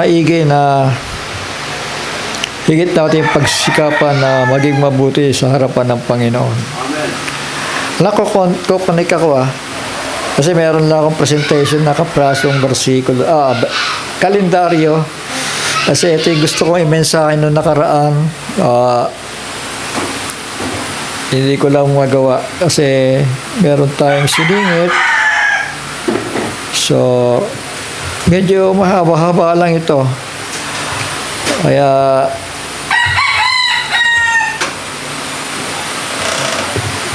maigi na higit natin pagsikapan na maging mabuti sa harapan ng Panginoon. Alam ko, kukonik ako kasi meron lang akong presentation na kaprasong versikulo, kalendaryo. Kasi ito yung gusto kong i-mensahe noong nakaraan. Hindi ko lang magawa kasi meron tayong siningit. So, medyo mahaba-haba lang ito. Kaya,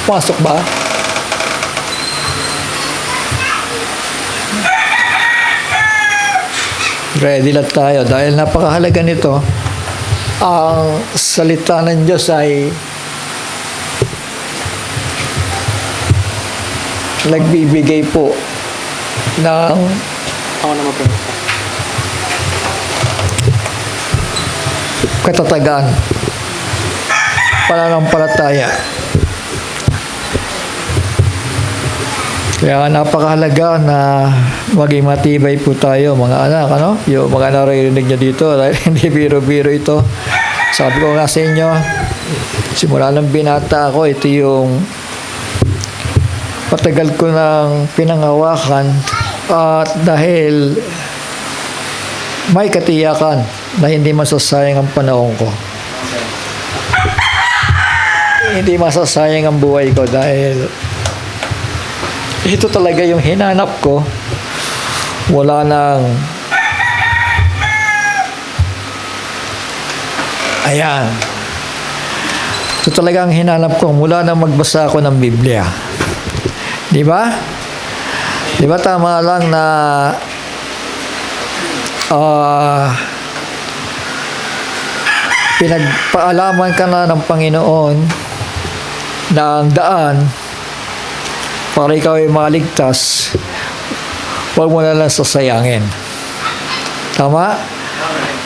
pasok ba? Ready lang tayo dahil napakahalaga nito. Ang salita ng Diyos ay nagbibigay po ng katatagan, pananampalataya. Kaya napakahalaga na maging matibay po tayo, mga anak, ano? Yung mga naririnig nyo dito, dahil hindi biro-biro ito. Sabi ko nga sa inyo, simula ng binata ako, ito yung patagal ko ng pinangawakan at dahil may katiyakan na hindi masasayang ang panahon ko. Hindi masasayang ang buhay ko dahil ito talaga yung hinanap ko. Wala nang ayan. Ito talaga ang hinanap ko mula nang magbasa ako ng Biblia. Di ba? Di ba tama lang na pinagpaalaman ka na ng Panginoon ng daan para ikaw ay maligtas, huwag mo na lang sasayangin. Tama?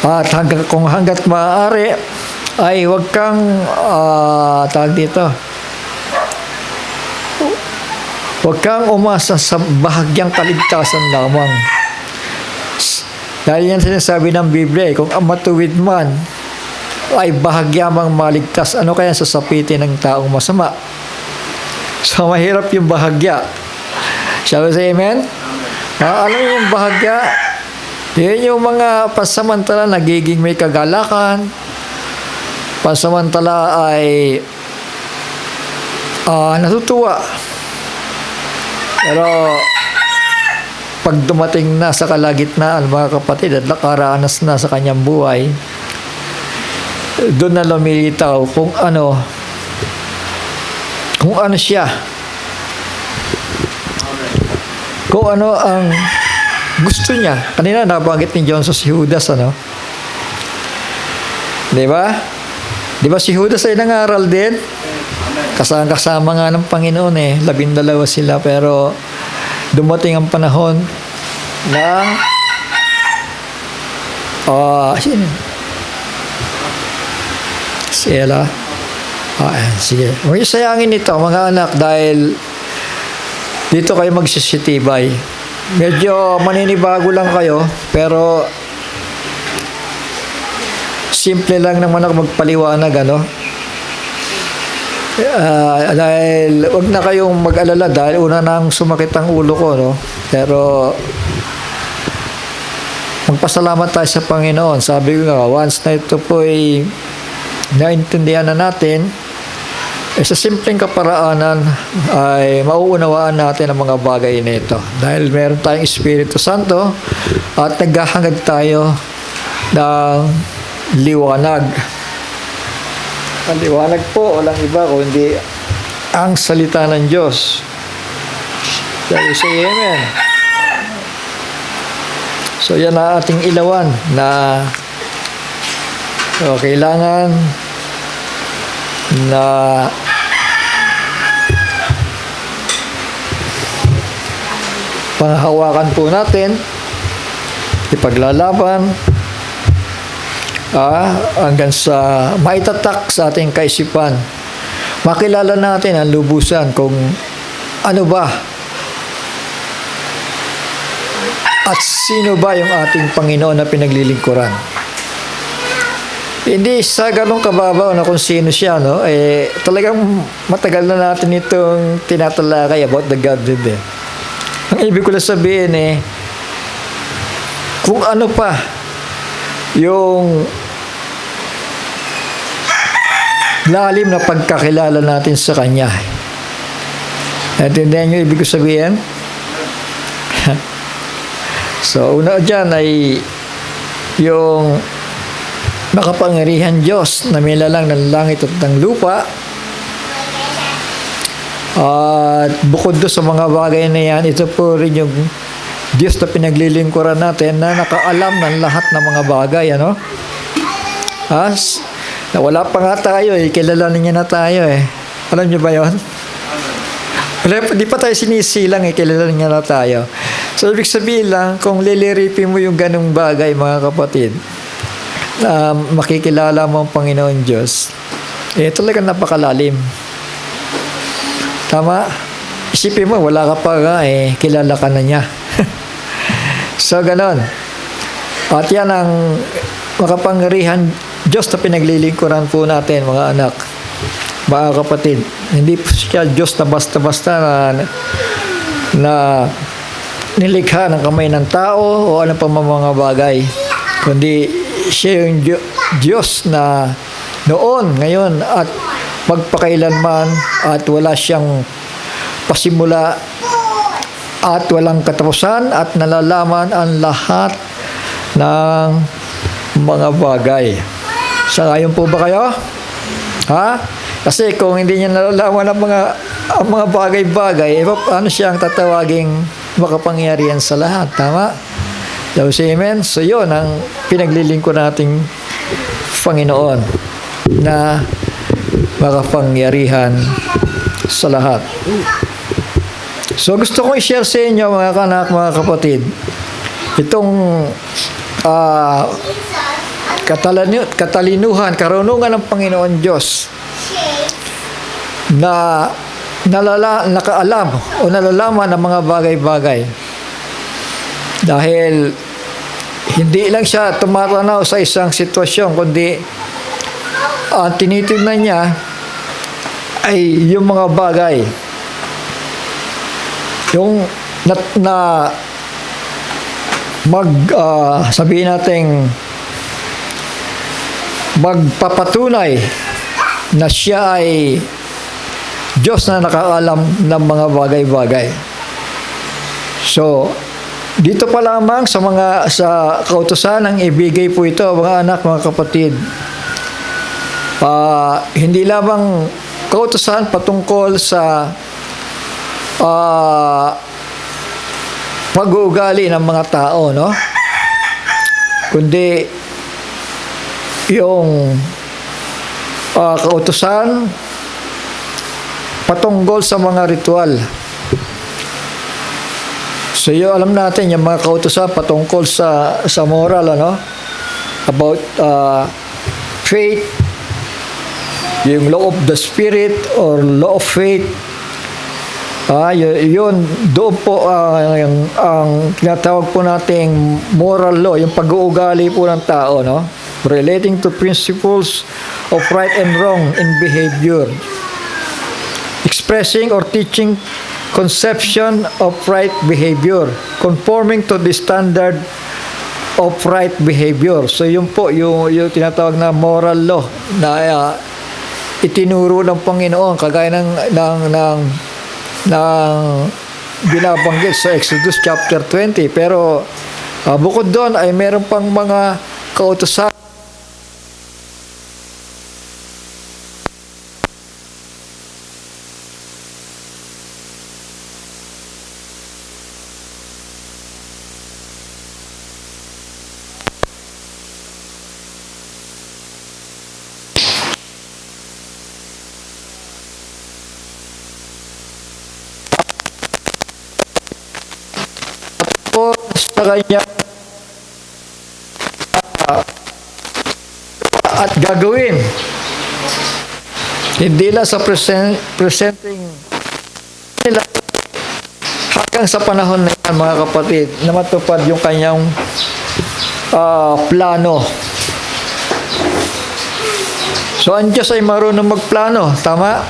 At kung hanggat maaari, ay huwag kang tawag dito. Huwag kang umasa sa bahagyang kaligtasan lamang. Dahil yan sinasabi ng Biblia, kung ang matuwid man ay bahagyamang maligtas, ano kaya sasapitin ng taong masama? So, mahirap yung bahagya. Shall we say amen? Alam niyo yung bahagya? Yun yung mga pasamantala nagiging may kagalakan. Pasamantala ay natutuwa. Pero pag dumating na sa kalagitnaan, mga kapatid, at nakaranas na sa kanyang buhay, doon na lumilitaw kung ano siya. Kung ano ang gusto niya. Kanina nabanggit ni John si Judas, ano? Di ba? Di ba si Judas ay nangaral din? Kasama nga ng Panginoon 12 sila, pero dumating ang panahon na sino? Sila. Sige. Huwag niyo sayangin ito, mga anak, dahil dito kayo magsisitibay. Medyo maninibago lang kayo, pero simple lang naman ako magpaliwanag, ano? Dahil huwag na kayong mag-alala dahil una nang sumakit ang ulo ko, no? Pero magpasalamat tayo sa Panginoon. Sabi ko nga, once na ito po ay naintindihan na natin, sa simpleng kaparaanan ay mauunawaan natin ang mga bagay na ito. Dahil meron tayong Espiritu Santo at naghahangad tayo ng liwanag. Ang liwanag po, walang iba kundi ang salita ng Diyos. Shall we say amen? So yan ang ating ilawan na kailangan na panghawakan po natin, ipaglalaban hanggang sa maitatak sa ating kaisipan. Makilala natin ang lubusan kung ano ba At sino ba yung ating Panginoon na pinaglilingkuran? Hindi sa ganong kababaw na kung sino siya, no? Talagang matagal na natin itong tinatalakay about the Godhead. Ang ibig ko lang sabihin, kung ano pa yung lalim na pagkakilala natin sa Kanya. Naintindihan niyo ibig ko sabihin? So, una dyan ay yung makapangyarihan Diyos na may lalang ng langit at ng lupa. At bukod doon sa mga bagay na yan, ito po rin yung Diyos na pinaglilingkuran natin na nakaalam ng lahat ng mga bagay, ano? Na wala pa nga tayo, kilala niya na tayo Alam niyo ba yon? Di pa tayo sinisilang, kilala niya na tayo. So, ibig sabihin lang, kung liliripin mo yung ganung bagay, mga kapatid, na makikilala mo ang Panginoon Diyos, talagang napakalalim. Tama? Isipin mo, wala ka pa nga, kilala ka na niya. So, ganon. At yan ang makapangyarihan Diyos na pinaglilingkuran po natin, mga anak, mga kapatid. Hindi po siya Diyos na basta-basta na nilikha ng kamay ng tao o ano pa mga bagay, kundi siya yung Diyos na noon, ngayon at magpakailanman, at wala siyang pasimula at walang katapusan, at nalalaman ang lahat ng mga bagay. Sangayon po ba kayo? Kasi kung hindi niya nalalaman ang mga bagay-bagay, paano siyang tatawaging makapangyarihan sa lahat? Tama? Amen? So yun ang pinaglilingkod nating Panginoon na makapangyarihan sa lahat. So gusto kong i-share sa inyo, mga kanak, mga kapatid, itong katalinuhan, karunungan ng Panginoon Diyos na nakaalam o nalalaman ng mga bagay-bagay. Dahil hindi lang siya tumatanaw sa isang sitwasyon, kundi ang tinitingnan niya ay yung mga bagay. Yung sabihin natin, magpapatunay na siya ay Diyos na nakaalam ng mga bagay-bagay. So, dito pa lamang sa kautusan ang ibigay po ito, mga anak, mga kapatid. Hindi lamang kautusan patungkol sa pag-uugali ng mga tao, no? Kundi yung kautusan patungkol sa mga ritual. So yun, alam natin yung mga kautusan patungkol sa moral, ano? About faith, yung law of the spirit or law of faith. Yun, doon po ang tinatawag po nating moral law, yung pag-uugali po ng tao, no? Relating to principles of right and wrong in behavior. Expressing or teaching conception of right behavior, conforming to the standard of right behavior. So yun po yung tinatawag na moral law na itinuro ng Panginoon, kagaya ng binabanggit sa Exodus chapter 20. Pero bukod doon ay meron pang mga kautusan sa kanya at gagawin, hindi lang sa presenting nila, hanggang hanggang sa panahon na yan, mga kapatid, na matupad yung kanyang plano. So, ang Diyos ay marunong magplano. Tama?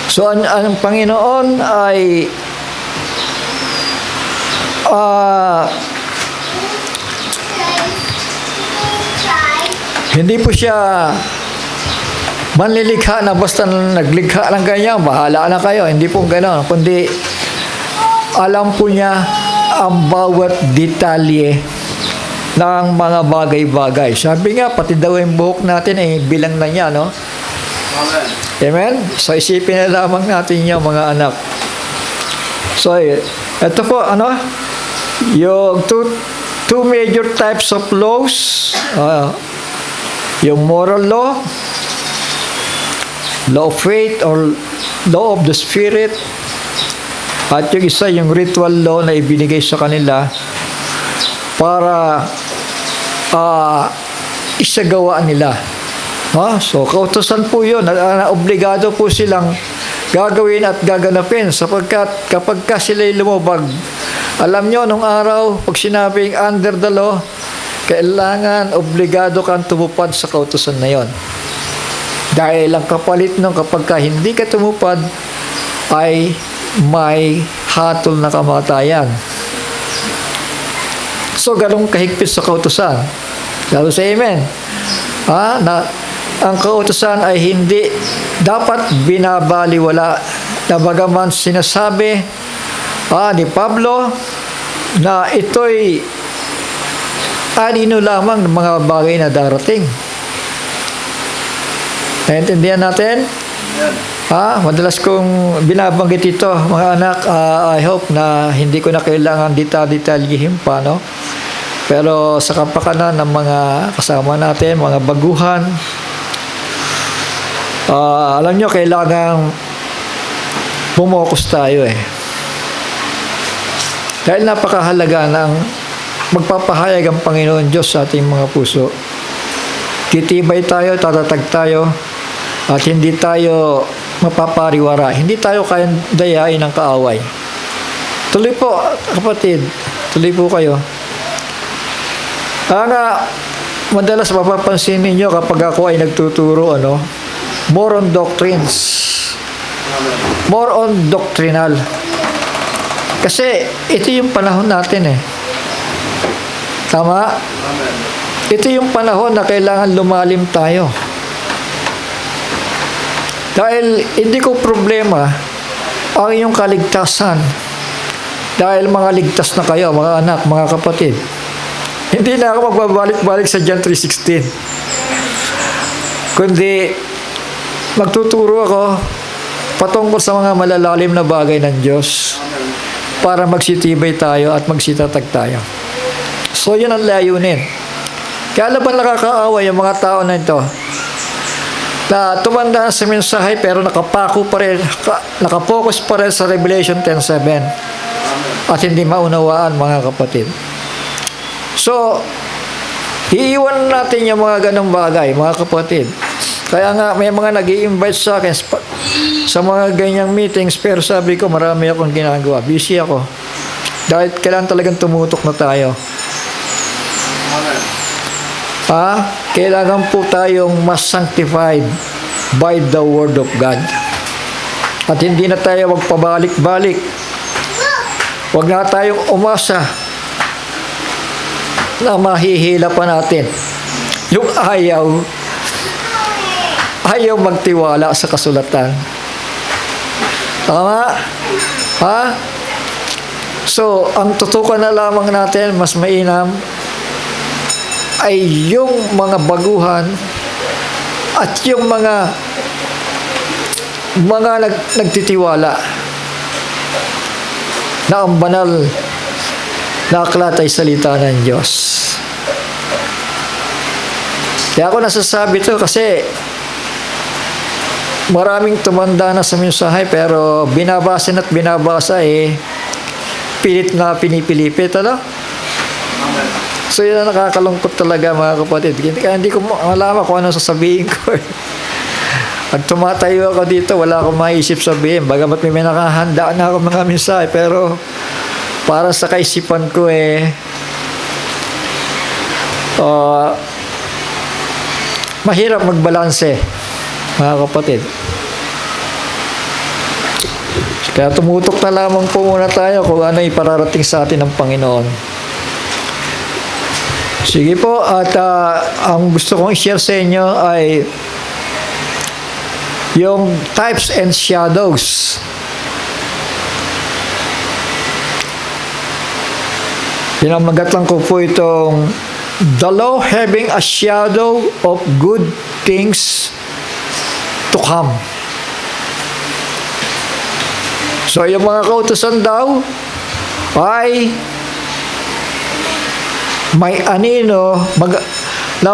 So, ang Panginoon ay hindi po siya manlilikha na basta naglikha lang ganyan, bahala na kayo. Hindi po gano'n. Kundi alam po niya ang bawat detalye ng mga bagay-bagay. Sabi nga, pati daw yung buhok natin ay bilang na niya, no? Amen. Amen? So, isipin na lamang natin yung mga anak. So, ito po, yung two major types of laws. Yung moral law, law of faith or law of the spirit, at yung isa yung ritual law na ibinigay sa kanila para isagawa nila. So kautusan po yun na obligado po silang gagawin at gaganapin, sapagkat kapag sila'y lumubag, alam nyo nung araw pag sinabing under the law, kailangan obligado kang tumupad sa kautusan na yon. Dahil ang kapalit nung kapag hindi ka tumupad ay may hatol na kamatayan. So, ganun kahigpit sa kautusan. Lalo sa amen. Na ang kautusan ay hindi dapat binabaliwala, na bagaman sinasabi ni Pablo na ito'y anino lamang ng mga bagay na darating. Naintindihan natin? Madalas kong binabanggit ito, mga anak. I hope na hindi ko na kailangan detalyihin pa, no? Pero sa kapakanan ng mga kasama natin, mga baguhan, alam nyo, kailangan bumokus tayo Dahil napakahalaga ng magpapahayag ang Panginoon Diyos sa ating mga puso. Titibay tayo, tatatag tayo, at hindi tayo mapapariwara. Hindi tayo kayang dayain ng kaaway. Tuloy po, kapatid. Tuloy po kayo. Madalas mapapansin ninyo kapag ako ay nagtuturo, more on doctrines. More on doctrinal. Kasi ito yung panahon natin Tama? Amen. Ito yung panahon na kailangan lumalim tayo. Dahil hindi ko problema ang iyong kaligtasan. Dahil mga ligtas na kayo, mga anak, mga kapatid. Hindi na ako magbabalik-balik sa John 3:16. Kundi magtuturo ako patungkol sa mga malalalim na bagay ng Diyos para magsitibay tayo at magsitatag tayo. So, yun ang layunin. Kaya laban nakakaawa yung mga tao na ito na tumanda sa mensahe pero nakapako pa rin, nakapokus pa rin sa Revelation 10:7 at hindi maunawaan, mga kapatid. So, iiwan natin yung mga ganong bagay, mga kapatid. Kaya nga, may mga nag-i-invite sa akin sa mga ganyang meetings, pero sabi ko, marami akong ginagawa. Busy ako. Dahil kailangan talagang tumutok na tayo. Kailangan po tayong mas sanctified by the Word of God. At hindi na tayo magpabalik-balik. Huwag na tayong umasa na mahihila pa natin. Yung ayaw magtiwala sa kasulatan. Tama? So, ang tutukan na lamang natin, mas mainam, ay yung mga baguhan at yung mga nagtitiwala na ang banal na aklat ay salita ng Diyos. Kaya ako nasasabi ito kasi maraming tumanda na sa mensahe pero binabasa at binabasa pilit na pinipilipit, So, yun ang nakakalungkot talaga, mga kapatid. Kaya hindi ko malaman kung ano sasabihin ko. Pag tumatayo ako dito, wala akong maisip sabihin. Bagamat may nakahanda na ako mga mensahe, pero para sa kaisipan ko mahirap magbalanse, mga kapatid. Kaya tumutok na lamang po muna tayo kung ano ipararating sa atin ng Panginoon. Sige po, at ang gusto kong i-share sa inyo ay yung types and shadows. Pinamagat lang ko po itong the law having a shadow of good things to come. So, yung mga kautusan daw ay may anino na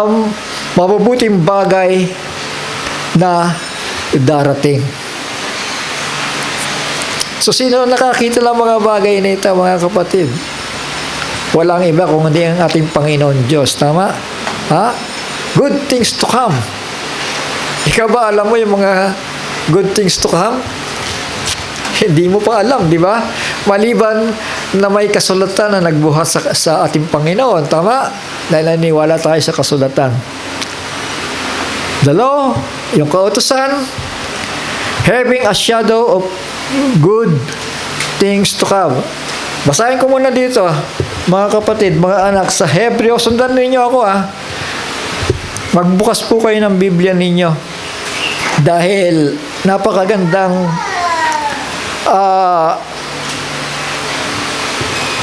mabubuting bagay na darating. So, sino nakakita ng mga bagay na ito, mga kapatid? Walang iba kung hindi ang ating Panginoon Diyos. Tama? Ha? Good things to come. Ikaw ba alam mo yung mga good things to come? Hindi mo pa alam, di ba? Maliban na may kasulatan na nagbuhat sa ating Panginoon. Tama? Dahil naniwala tayo sa kasulatan. The law, yung kautusan, having a shadow of good things to come. Basahin ko muna dito, mga kapatid, mga anak, sa Hebreo. Sundan ninyo ako, Magbukas po kayo ng Biblia ninyo. Dahil napakagandang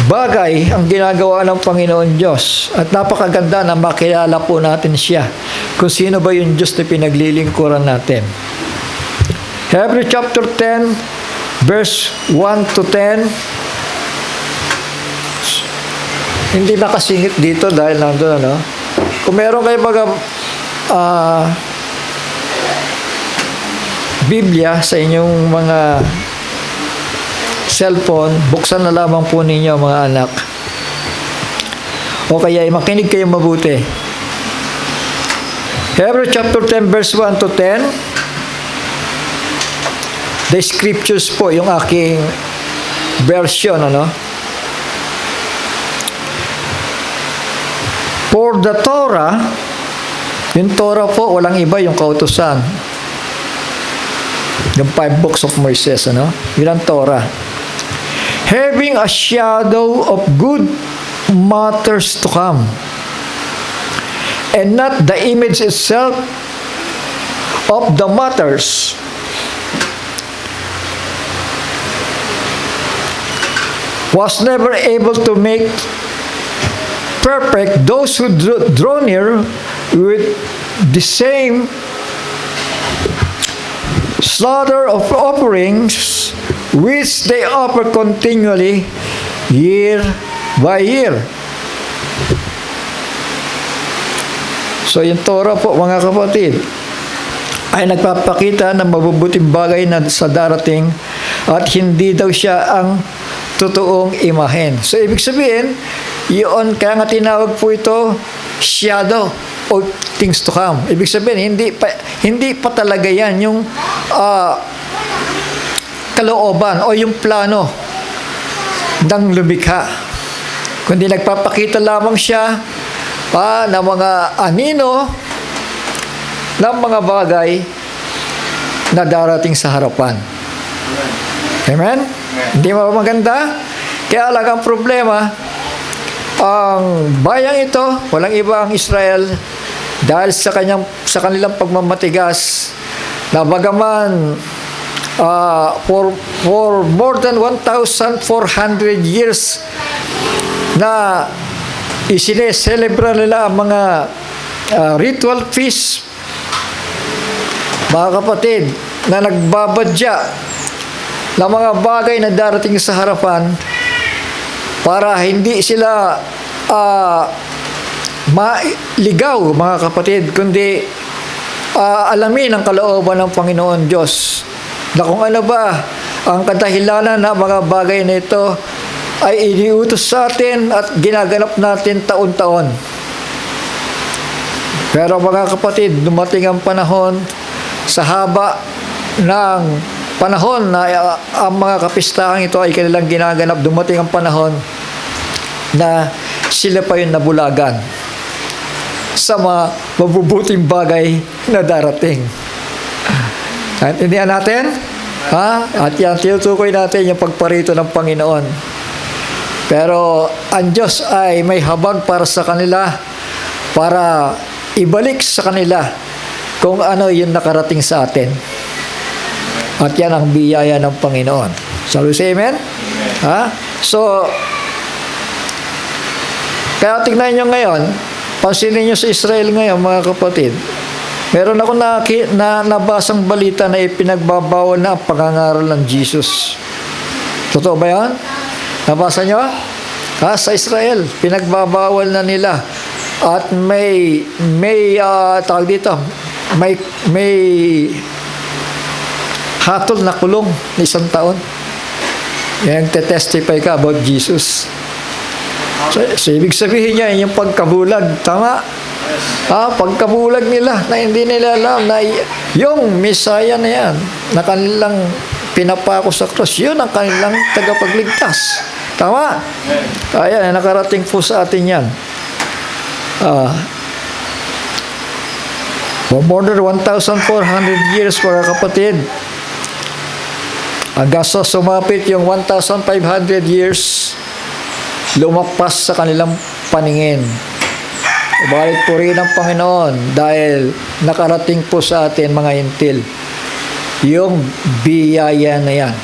bagay ang ginagawa ng Panginoon Diyos. At napakaganda na makilala po natin siya. Kung sino ba yung Diyos na pinaglilingkuran natin. Hebrew chapter 10, verse 1 to 10. Hindi nakasingit dito dahil nandun, Kung meron kayo Biblia sa inyong mga cellphone, buksan na lamang po ninyo, mga anak. O kaya makinig kayo mabuti. Hebrew chapter 10, verse 1 to 10. The scriptures po, yung aking version, For the Torah, yung Torah po, walang iba, yung kautusan. Yung 5 books of Moses, Yun ang Torah. Having a shadow of good matters to come, and not the image itself of the matters. Was never able to make perfect those who draw near with the same slaughter of offerings which they offer continually year by year. So yung Torah po, mga kapatid, ay nagpapakita ng mabubuting bagay na sa darating at hindi daw siya ang totoong imahen. So ibig sabihin, yun, kaya nga tinawag po ito shadow of things to come. Ibig sabihin, hindi pa talaga yan yung kalooban o yung plano ng lumikha. Kundi nagpapakita lamang siya ng mga anino ng mga bagay na darating sa harapan. Amen? Hindi ba maganda? Kaya lang ang problema, ang bayang ito, walang iba ang Israel, dahil sa kanilang pagmamatigas, na bagaman for more than 1,400 years na isineselebra nila ang mga ritual feast, mga kapatid, na nagbabadya ng mga bagay na darating sa harapan para hindi sila maligaw, mga kapatid, kundi alamin ang kalooban ng Panginoon Diyos na kung ano ba ang kadahilanan na mga bagay na ito ay iniutos sa atin at ginaganap natin taon-taon. Pero mga kapatid, dumating ang panahon sa haba ng panahon na ang mga kapistahan ito ay kanilang ginaganap, dumating ang panahon na sila pa yung nabulagan sa mga mabubuting bagay na darating. Intindihan natin? At yan, tinutukoy natin yung pagparito ng Panginoon. Pero ang Diyos ay may habag para sa kanila, para ibalik sa kanila kung ano yung nakarating sa atin. At yan ang biyaya ng Panginoon. Shall we say amen? So, kaya tignan nyo ngayon, pansinin nyo sa Israel ngayon, mga kapatid, meron ako nabasang balita na ipinagbabawal na ang pangangaral ng Jesus. Totoo ba yan? Nabasa nyo? Sa Israel, pinagbabawal na nila. At may tawag dito, may hatol na kulong na 1 taon. Yan, testify ka about Jesus. So ibig sabihin niya, yung pagkabulag, tama? Pagkabulag nila, na hindi nila alam na yung Messiah na yan, na kanilang pinapako sa cross, yun ang kanilang tagapagligtas. Tama? Kaya nakarating po sa atin yan. For more than 1,400 years, mga kapatid, hanggang sa sumapit yung 1,500 years, lumagpas sa kanilang paningin. Ibalit po rin ang Panginoon dahil nakarating po sa atin, mga hintil, yung biyaya na yan.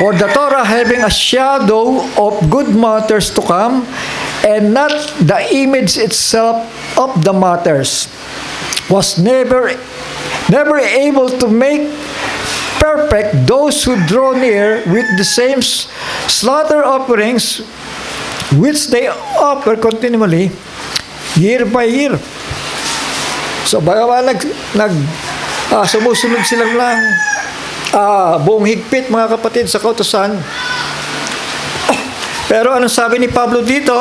For the Torah having a shadow of good matters to come, and not the image itself of the matters, was never able to make perfect those who draw near with the same slaughter offerings which they offer continually year by year. So bagaman sumusunod silang lang buong higpit, mga kapatid, sa kautusan. Pero anong sabi ni Pablo dito?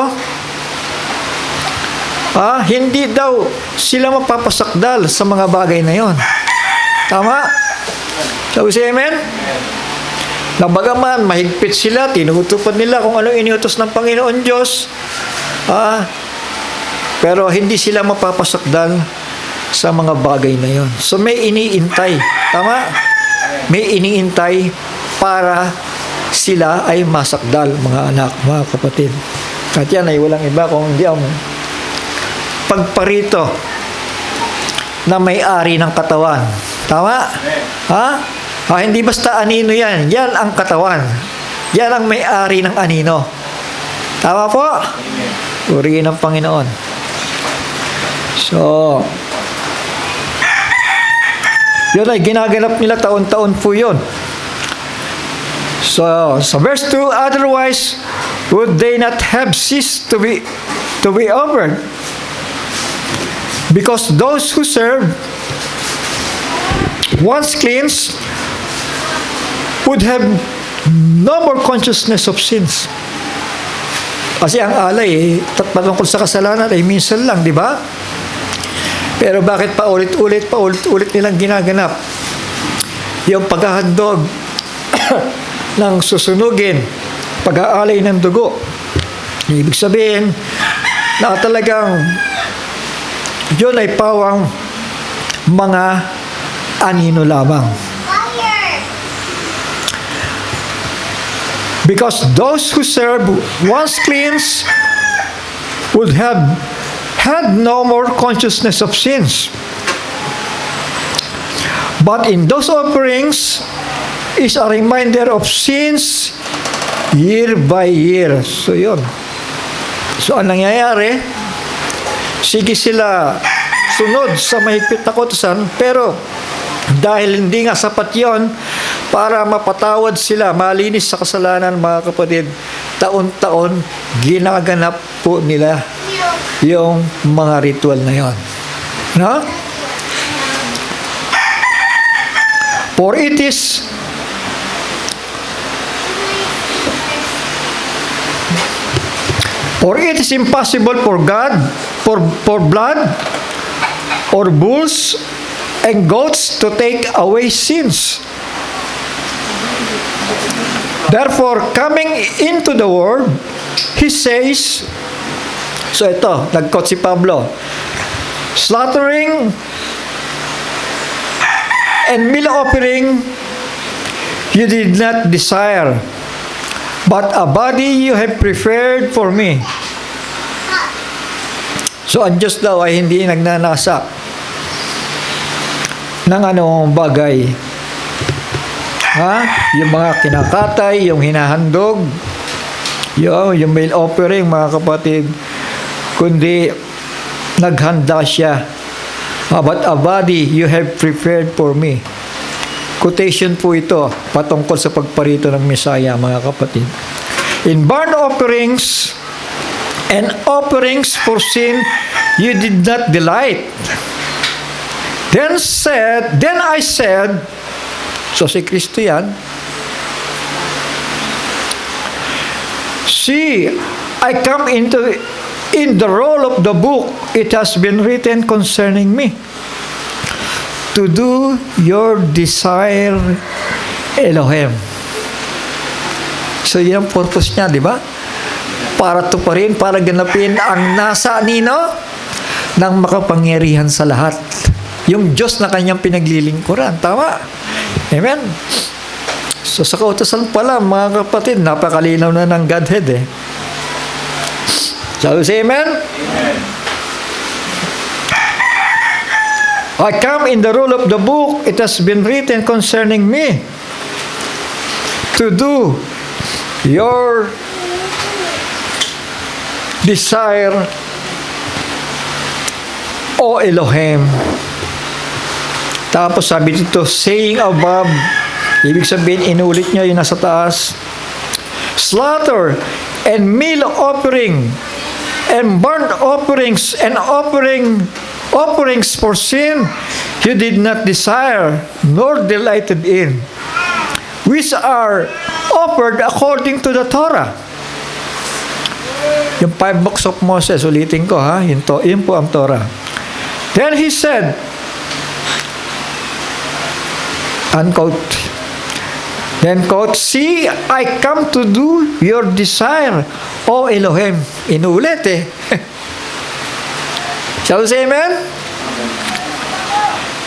Hindi daw sila mapapasakdal sa mga bagay na yon. Tama? So, say amen? Na bagaman mahigpit sila, tinutupad nila kung anong iniutos ng Panginoon Diyos, pero hindi sila mapapasakdal sa mga bagay na yon. So may iniintay. Tama? May iniintay para sila ay masakdal, mga anak, mga kapatid. At yan ay walang iba kung hindi ang pagparito na may-ari ng katawan. Tama? Hindi basta anino yan. Yan ang katawan. Yan ang may-ari ng anino. Tama po? Purihin ng Panginoon. So, yun ay ginaganap nila taon-taon po yun. So, sa verse 2, otherwise, would they not have ceased to be offered? Because those who serve, once cleansed, would have no more consciousness of sins. Kasi ang alay, patungkol sa kasalanan ay minsan lang, di ba? Pero bakit paulit-ulit nilang ginaganap yung paghahandog ng susunugin, pag-aalay ng dugo? Ibig sabihin na talagang yun ay pawang mga anino lamang. Because those who serve, once cleansed, would have had no more consciousness of sins. But in those offerings is a reminder of sins year by year. So yun. So ang nangyayari, sige sila sunod sa mahigpit na kautusan, pero dahil hindi nga sapat yon para mapatawad sila, malinis sa kasalanan, mga kapatid, taon-taon ginaganap po nila yung mga ritual na yon. No? For it is impossible for God, for blood or bulls and goats to take away sins. Therefore, coming into the world, he says, so ito, nag-quote si Pablo, slaughtering and meal offering you did not desire, but a body you have prepared for me. So, ang Diyos daw ay hindi nagnanasa ng anong bagay. Yung mga kinakatay, yung hinahandog, yung meal offering, mga kapatid, kundi naghanda siya. But a body you have prepared for me. Quotation po ito patungkol sa pagparito ng Mesaya, mga kapatid. In burnt offerings and offerings for sin, you did not delight. Then I said, so si Kristo yan, see, I come in the roll of the book, it has been written concerning me, to do your desire, Elohim. So, yun ang purpose niya, di ba? Para tuparin, para ganapin ang nasa nino ng makapangyarihan sa lahat. Yung Diyos na kanyang pinaglilingkuran. Tama? Amen? So, sa kautosan pala, mga kapatid, napakalinaw na ng Godhead eh. Shall we say amen? Amen. I come in the roll of the book, it has been written concerning me, to do your desire, O Elohim. Tapos sabi dito, saying above, ibig sabihin, inulit niya yung nasa taas, slaughter and meal offering and burnt offerings and offerings for sin you did not desire nor delighted in, which are offered according to the Torah. Yung 5 books of Moses, ulitin ko ha, yun po ang Torah. Then he said, unquote, then quote, see, I come to do your desire, O Elohim. Inulit eh. Shall we say amen?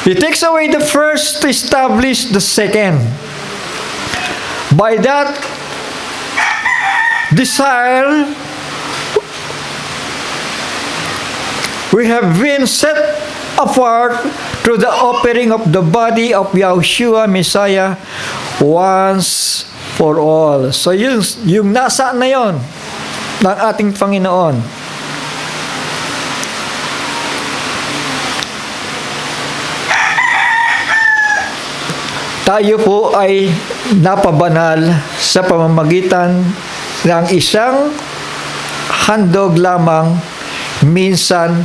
He takes away the first to establish the second. By that desire, we have been set apart through the offering of the body of Yahushua Messiah once for all. So yung nasa na yon ng ating Panginoon. Tayo po ay napabanal sa pamamagitan ng isang handog lamang, minsan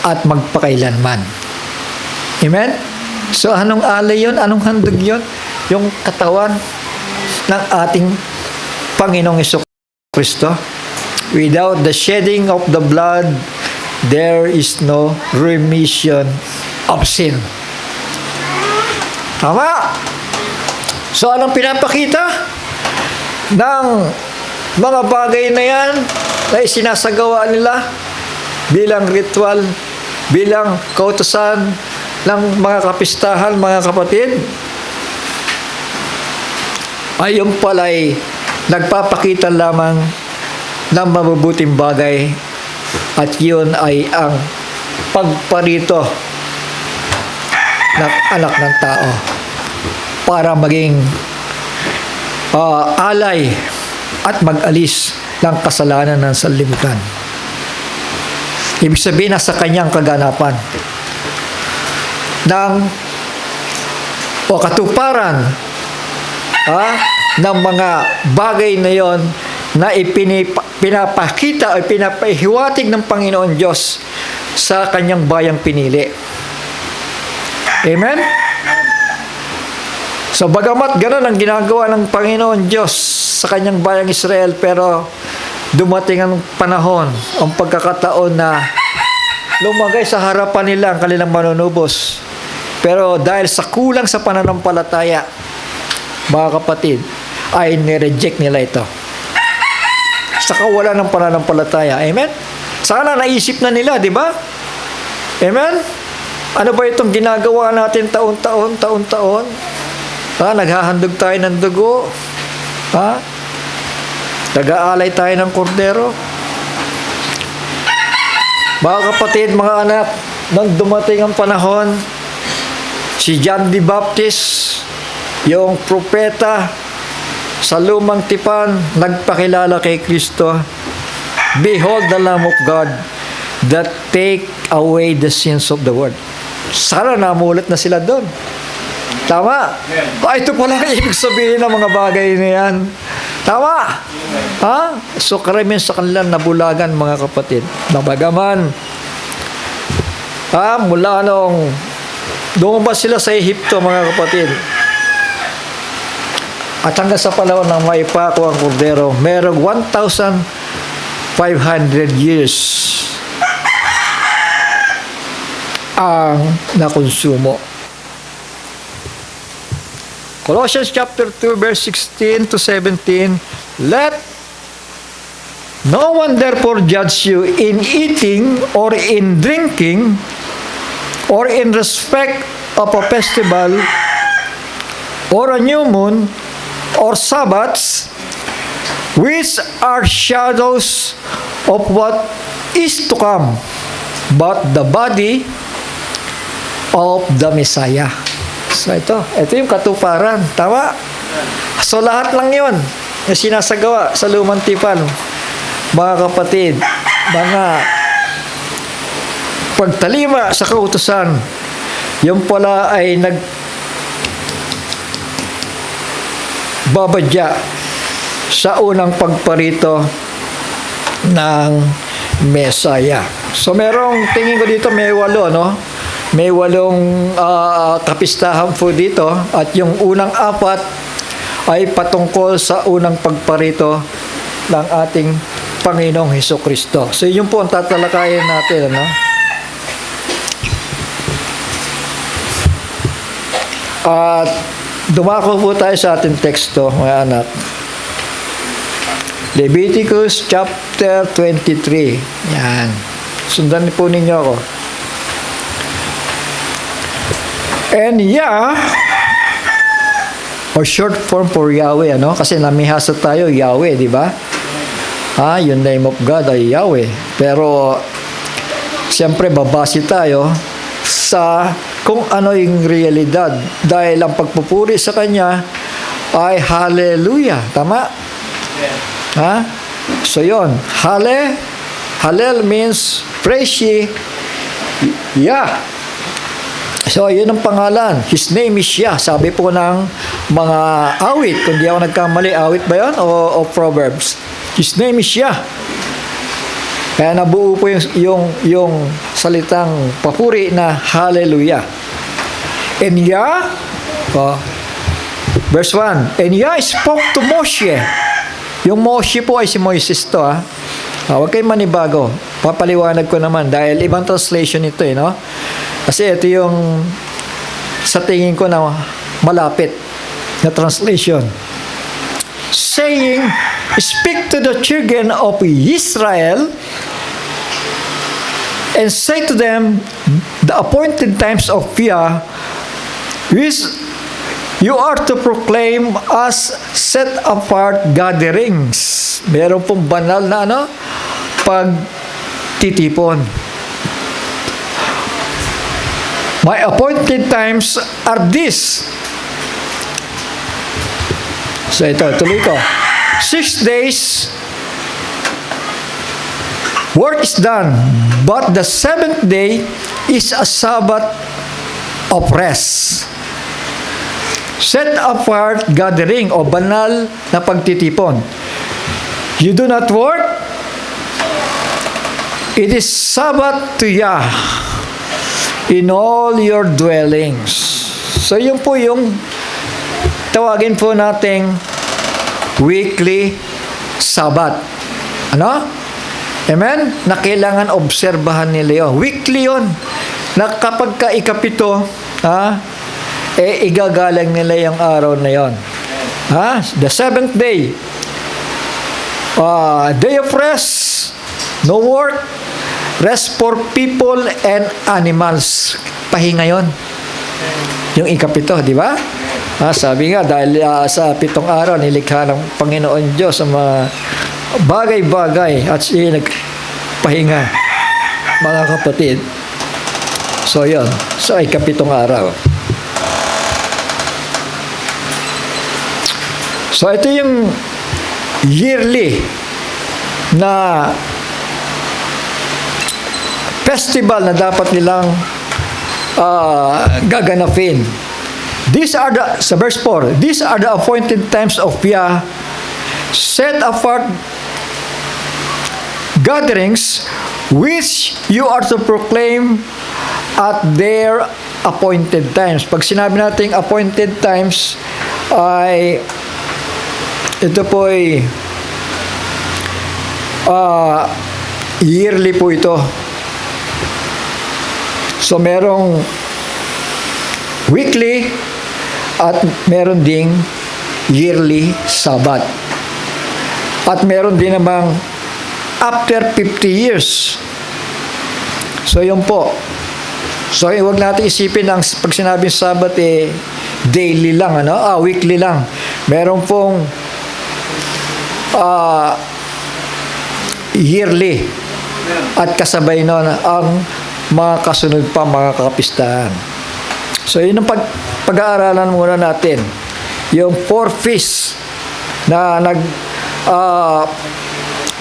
at magpakailanman. Amen? So anong alay yun? Anong handog yun? Yung katawan ng ating Panginoong Jesucristo. Without the shedding of the blood, there is no remission of sin. Tama? So, anong pinapakita ng mga bagay na yan na isinasagawa nila bilang ritual, bilang kautusan ng mga kapistahan, mga kapatid? Ay yung pala'y nagpapakita lamang ng mabubuting bagay at yun ay ang pagparito ng anak ng tao para maging alay at mag-alis ng kasalanan ng sanlibutan. Ibig sabihin, nasa kanyang kaganapan ng katuparan ng mga bagay na yon na pinapakita o pinapahiwatig ng Panginoon Diyos sa kanyang bayang pinili. Amen? So, bagamat gano'n ang ginagawa ng Panginoon Diyos sa kanyang bayang Israel, pero dumating ang panahon, ang pagkakataon na lumagay sa harapan nila ang kanilang manunubos. Pero dahil sa kulang sa pananampalataya, mga kapatid, ay nireject nila ito. Sa kawalan ng pananampalataya. Amen? Sana naisip na nila, di ba? Amen? Ano ba itong ginagawa natin taon-taon? Naghahandog tayo ng dugo. Nag-aalay tayo ng kordero. Mga kapatid, mga anak, nang dumating ang panahon, si John the Baptist, yung propeta sa lumang tipan, nagpakilala kay Kristo. Behold the Lamb of God that take away the sins of the world. Sana namulat na sila doon. Tama? Ito pala ang ibig sabihin ng mga bagay na yan. Tama? So karamihan sa kanilang nabulagan, mga kapatid. Nabagaman. Mula nung lumabas sila sa Ehipto, mga kapatid. At hanggang sa panahon ng maipako ang kordero, merong 1,500 years ang nakonsumo. Colossians chapter 2 verse 16 to 17, let no one therefore judge you in eating or in drinking or in respect of a festival or a new moon or Sabbaths, which are shadows of what is to come, but the body of the Messiah. So ito yung katuparan. Tama? So lahat lang yun na sinasagawa sa lumang tipan, mga kapatid, mga pagtalima sa kautusan, yung pala ay nagbabadya sa unang pagparito ng Messiah. So merong, tingin ko dito may 8, no? May 8 kapistahan po dito, at yung unang 4 ay patungkol sa unang pagparito ng ating Panginoong Hesukristo. So yun po ang tatalakayin natin, no? At dumako po tayo sa ating teksto, mga anak. Leviticus chapter 23. Yan. Sundan po ninyo ako. And or short form for Yahweh, ano? Kasi namihasa tayo Yahweh, di ba? Yung name of God ay Yahweh. Pero siyempre babase tayo sa kung ano yung realidad, dahil ang pagpupuri sa Kanya ay hallelujah. Tama? So yon, Hallel means praise ye. So, yun ang pangalan. His name is Yah. Sabi po ng mga awit. Kung di ako nagkamali, awit ba yun? O Proverbs? His name is Yah. Kaya nabuo po yung salitang papuri na hallelujah. And Yah, verse 1, and Yah spoke to Moshe. Yung Moshe po ay si Moises to, huwag kayong manibago. Papaliwanag ko naman dahil ibang translation ito, no? Kasi ito yung sa tingin ko na malapit na translation. Saying, speak to the children of Israel and say to them the appointed times of Yah, which you are to proclaim as set apart gatherings. Meron pong banal na pagtitipon. My appointed times are this. So ito, tuloy ko. 6 days, work is done, but the 7th day is a Sabbath of rest. Set apart gathering o banal na pagtitipon. You do not work. It is Sabbath to Yah in all your dwellings. So yun po yung tawagin po nating weekly Sabbath. Ano? Amen? Na kailangan obserbahan nila yun. Weekly yun. Na kapag ka ikapito, igagalang nila yung araw na yon. The seventh day, day of rest, no work, rest for people and animals. Pahinga yon. Yung ikapito, di ba? Sabi nga, dahil sa 7 araw, nilikha ng Panginoon Diyos ang mga bagay-bagay at siya nagpahinga, mga kapatid. So, yun. So, ika-7 araw. So, ito yung yearly na festival na dapat nilang gaganapin. Sa verse 4, these are the appointed times of Yah, set apart gatherings which you are to proclaim at their appointed times. Pag sinabi natin appointed times, ay ito po ay yearly po ito. So merong weekly at meron ding yearly Sabbath. At meron din namang after 50 years. So yun po. So huwag natin isipin ang pag sinabing Sabbath daily lang, weekly lang. Meron pong yearly at kasabay nun ang mga kasunod pa mga kapistahan. So yun ang pag-aaralan muna natin. Yung 4 feasts na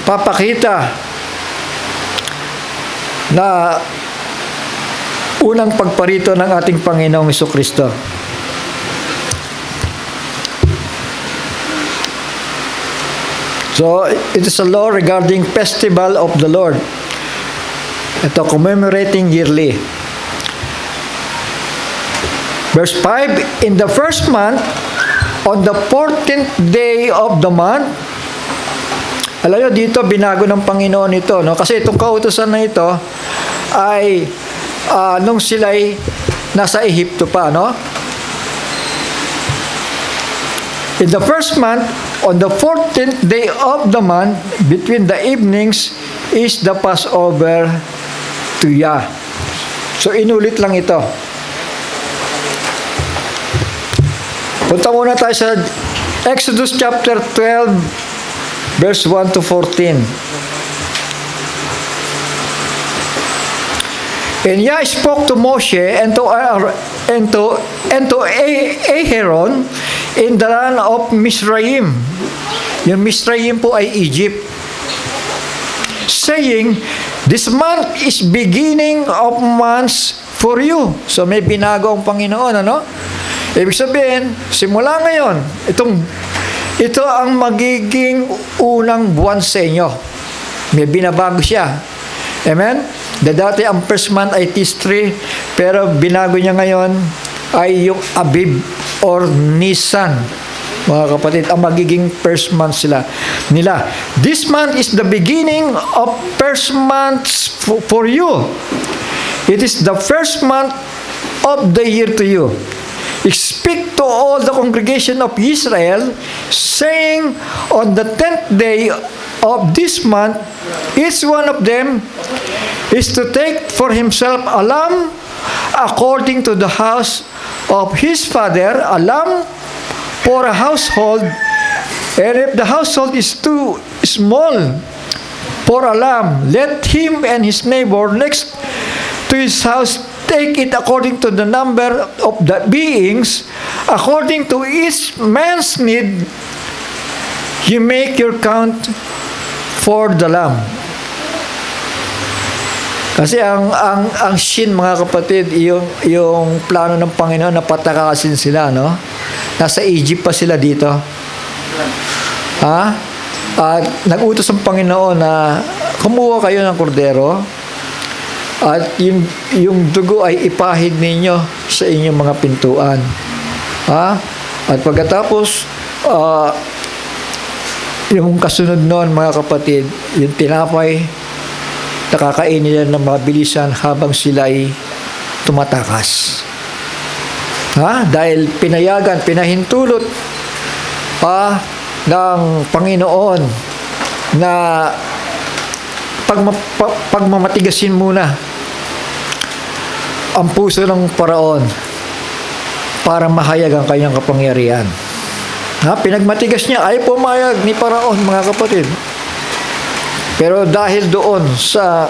papakita na unang pagparito ng ating Panginoong Jesucristo. So, it is a law regarding festival of the Lord. Ito, commemorating yearly. Verse 5, in the first month, on the 14th day of the month, alam nyo, dito binago ng Panginoon ito, no? Kasi itong kautusan na ito ay nung sila'y nasa Ehipto pa, no? In the first month, on the 14th day of the month, between the evenings, is the Passover to Yah. So, inulit lang ito. Punta muna tayo sa Exodus chapter 12, verse 1 to 14. And Yah spoke to Moshe and to Aaron in the land of Misraim. Yung Misraim po ay Egypt. Saying, this month is beginning of months for you. So may binago ang Panginoon, Ibig sabihin, simula ngayon, ito ang magiging unang buwan sa inyo. May binabago siya. Amen? Dati ang first month ay Tisri, pero binago niya ngayon ay yung Abib or Nisan. Mga kapatid, ang magiging first month nila. This month is the beginning of first months for you. It is the first month of the year to you. Speak to all the congregation of Israel, saying, on the 10th day of this month, each one of them is to take for himself a lamb according to the house of his father, a lamb for a household, and if the household is too small for a lamb, let him and his neighbor next to his house take it according to the number of the beings, according to each man's need. You make your count for the lamb. Kasi ang shin, mga kapatid, yung plano ng Panginoon na patakasin sila, Nasa Egypt pa sila dito. At nag-utos ang Panginoon na kumuha kayo ng kordero at yung dugo ay ipahid ninyo sa inyong mga pintuan. At pagkatapos, yung kasunod noon, mga kapatid, yung tinapay nakakainin nila ng mabilisan habang sila'y tumatakas. Dahil pinahintulot ng Panginoon na pagmamatigasin muna ang puso ng Paraon para mahayag ang kanyang kapangyarihan. Pinagmatigas niya, ay pumayag ni Paraon, mga kapatid. Pero dahil doon sa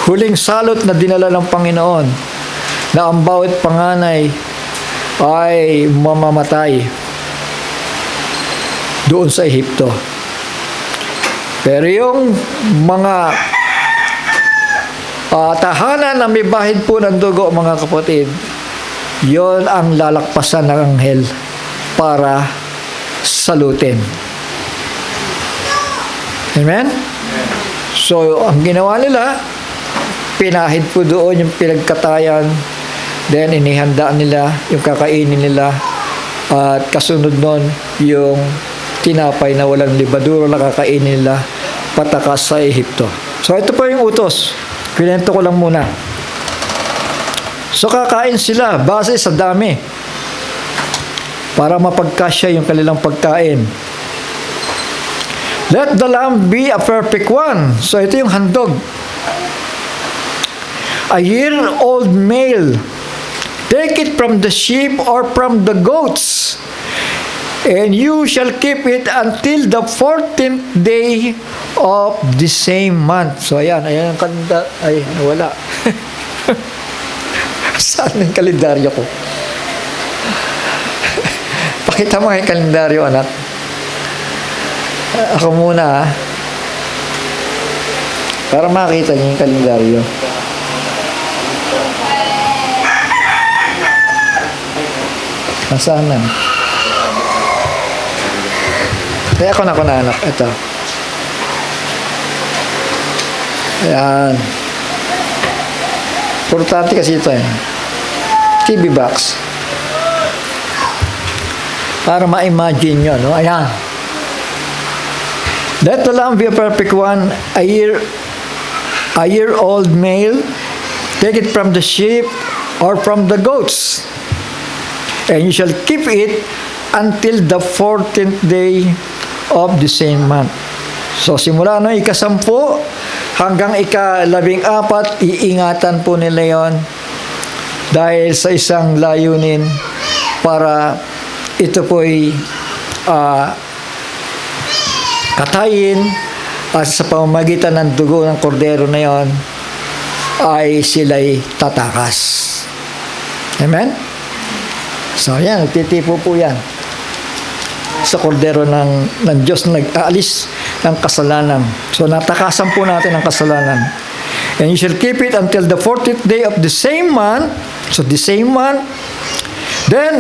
huling salot na dinala ng Panginoon, na ang bawat panganay ay mamamatay doon sa Ehipto. Pero yung mga tahanan na may bahid po ng dugo, mga kapatid, yon ang lalakpasan ng anghel para salutin. Amen? So, ang ginawa nila, pinahid po doon yung pinagkatayan, then inihanda nila yung kakainin nila, at kasunod nun yung tinapay na walang libaduro na kakainin nila patakas sa Ehipto. So, ito po yung utos. Kwento ko lang muna. So, kakain sila base sa dami para mapagkasya yung kanilang pagkain. Let the lamb be a perfect one. So, ito yung handog. A year-old male. Take it from the sheep or from the goats, and you shall keep it until the 14th day of the same month. So, ayan ang kanda. Ay, wala. Saan ang kalendaryo ko? Pakita mo yung kalendaryo, anak. Ako muna, para makita niyo yung kalendaryo. Nasaan na? Kaya ako na anak. Ito. Ayan. Importante kasi ito eh. TV box. Para ma-imagine nyo, no? Ayan. Let the lamb be a perfect one, a year-old male. Take it from the sheep or from the goats, and you shall keep it until the 14th day of the same month. So, simula no, ika-10 hanggang ika-14, iingatan po nila yon dahil sa isang layunin para ito po'y katayin, at sa pamamagitan ng dugo ng kordero na yon ay sila'y tatakas. Amen? So, yan, nagtitipo po yan sa kordero ng Diyos na nag-aalis ng kasalanan. So, natakasan po natin ang kasalanan. And you shall keep it until the 14th day of the same month. So, the same month. Then,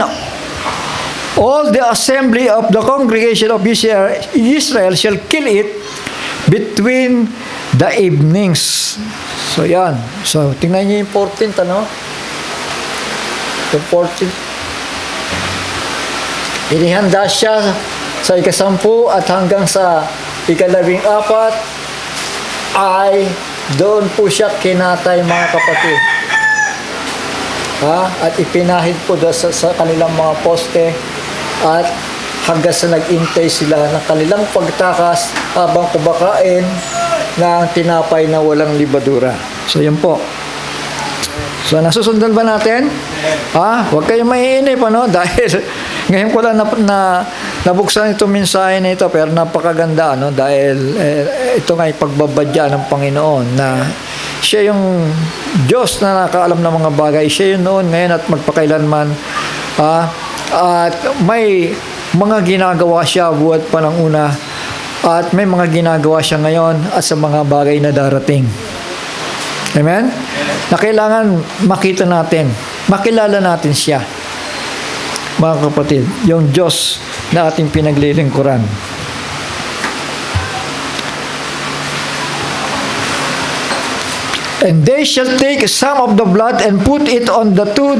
all the assembly of the congregation of Israel shall kill it between the evenings. So, yan. So, tingnan niyo yung 14th, ano? Yung 14th. Inihanda siya sa ika-10 at hanggang sa ika-14 ay doon po siya kinatay, mga kapatid. At ipinahid po sa kanilang mga poste, at hanggang sa nag-intay sila ng kanilang pagtakas habang kumakain ng tinapay na walang libadura. So, yun po. So, nasusundan ba natin? Huwag kayong maiinip, ano? Dahil ngayon ko lang nabuksan itong mensahe na ito, pero napakaganda, ano? Dahil ito nga ay pagbabadya ng Panginoon na siya yung Diyos na nakaalam ng mga bagay. Siya yun noon, ngayon at magpakailanman. At may mga ginagawa siya buhat pa ng una, at may mga ginagawa siya ngayon at sa mga bagay na darating. Amen? Na kailangan makita natin, makilala natin siya, mga kapatid, yung Diyos na ating pinaglilingkuran. And they shall take some of the blood and put it on the two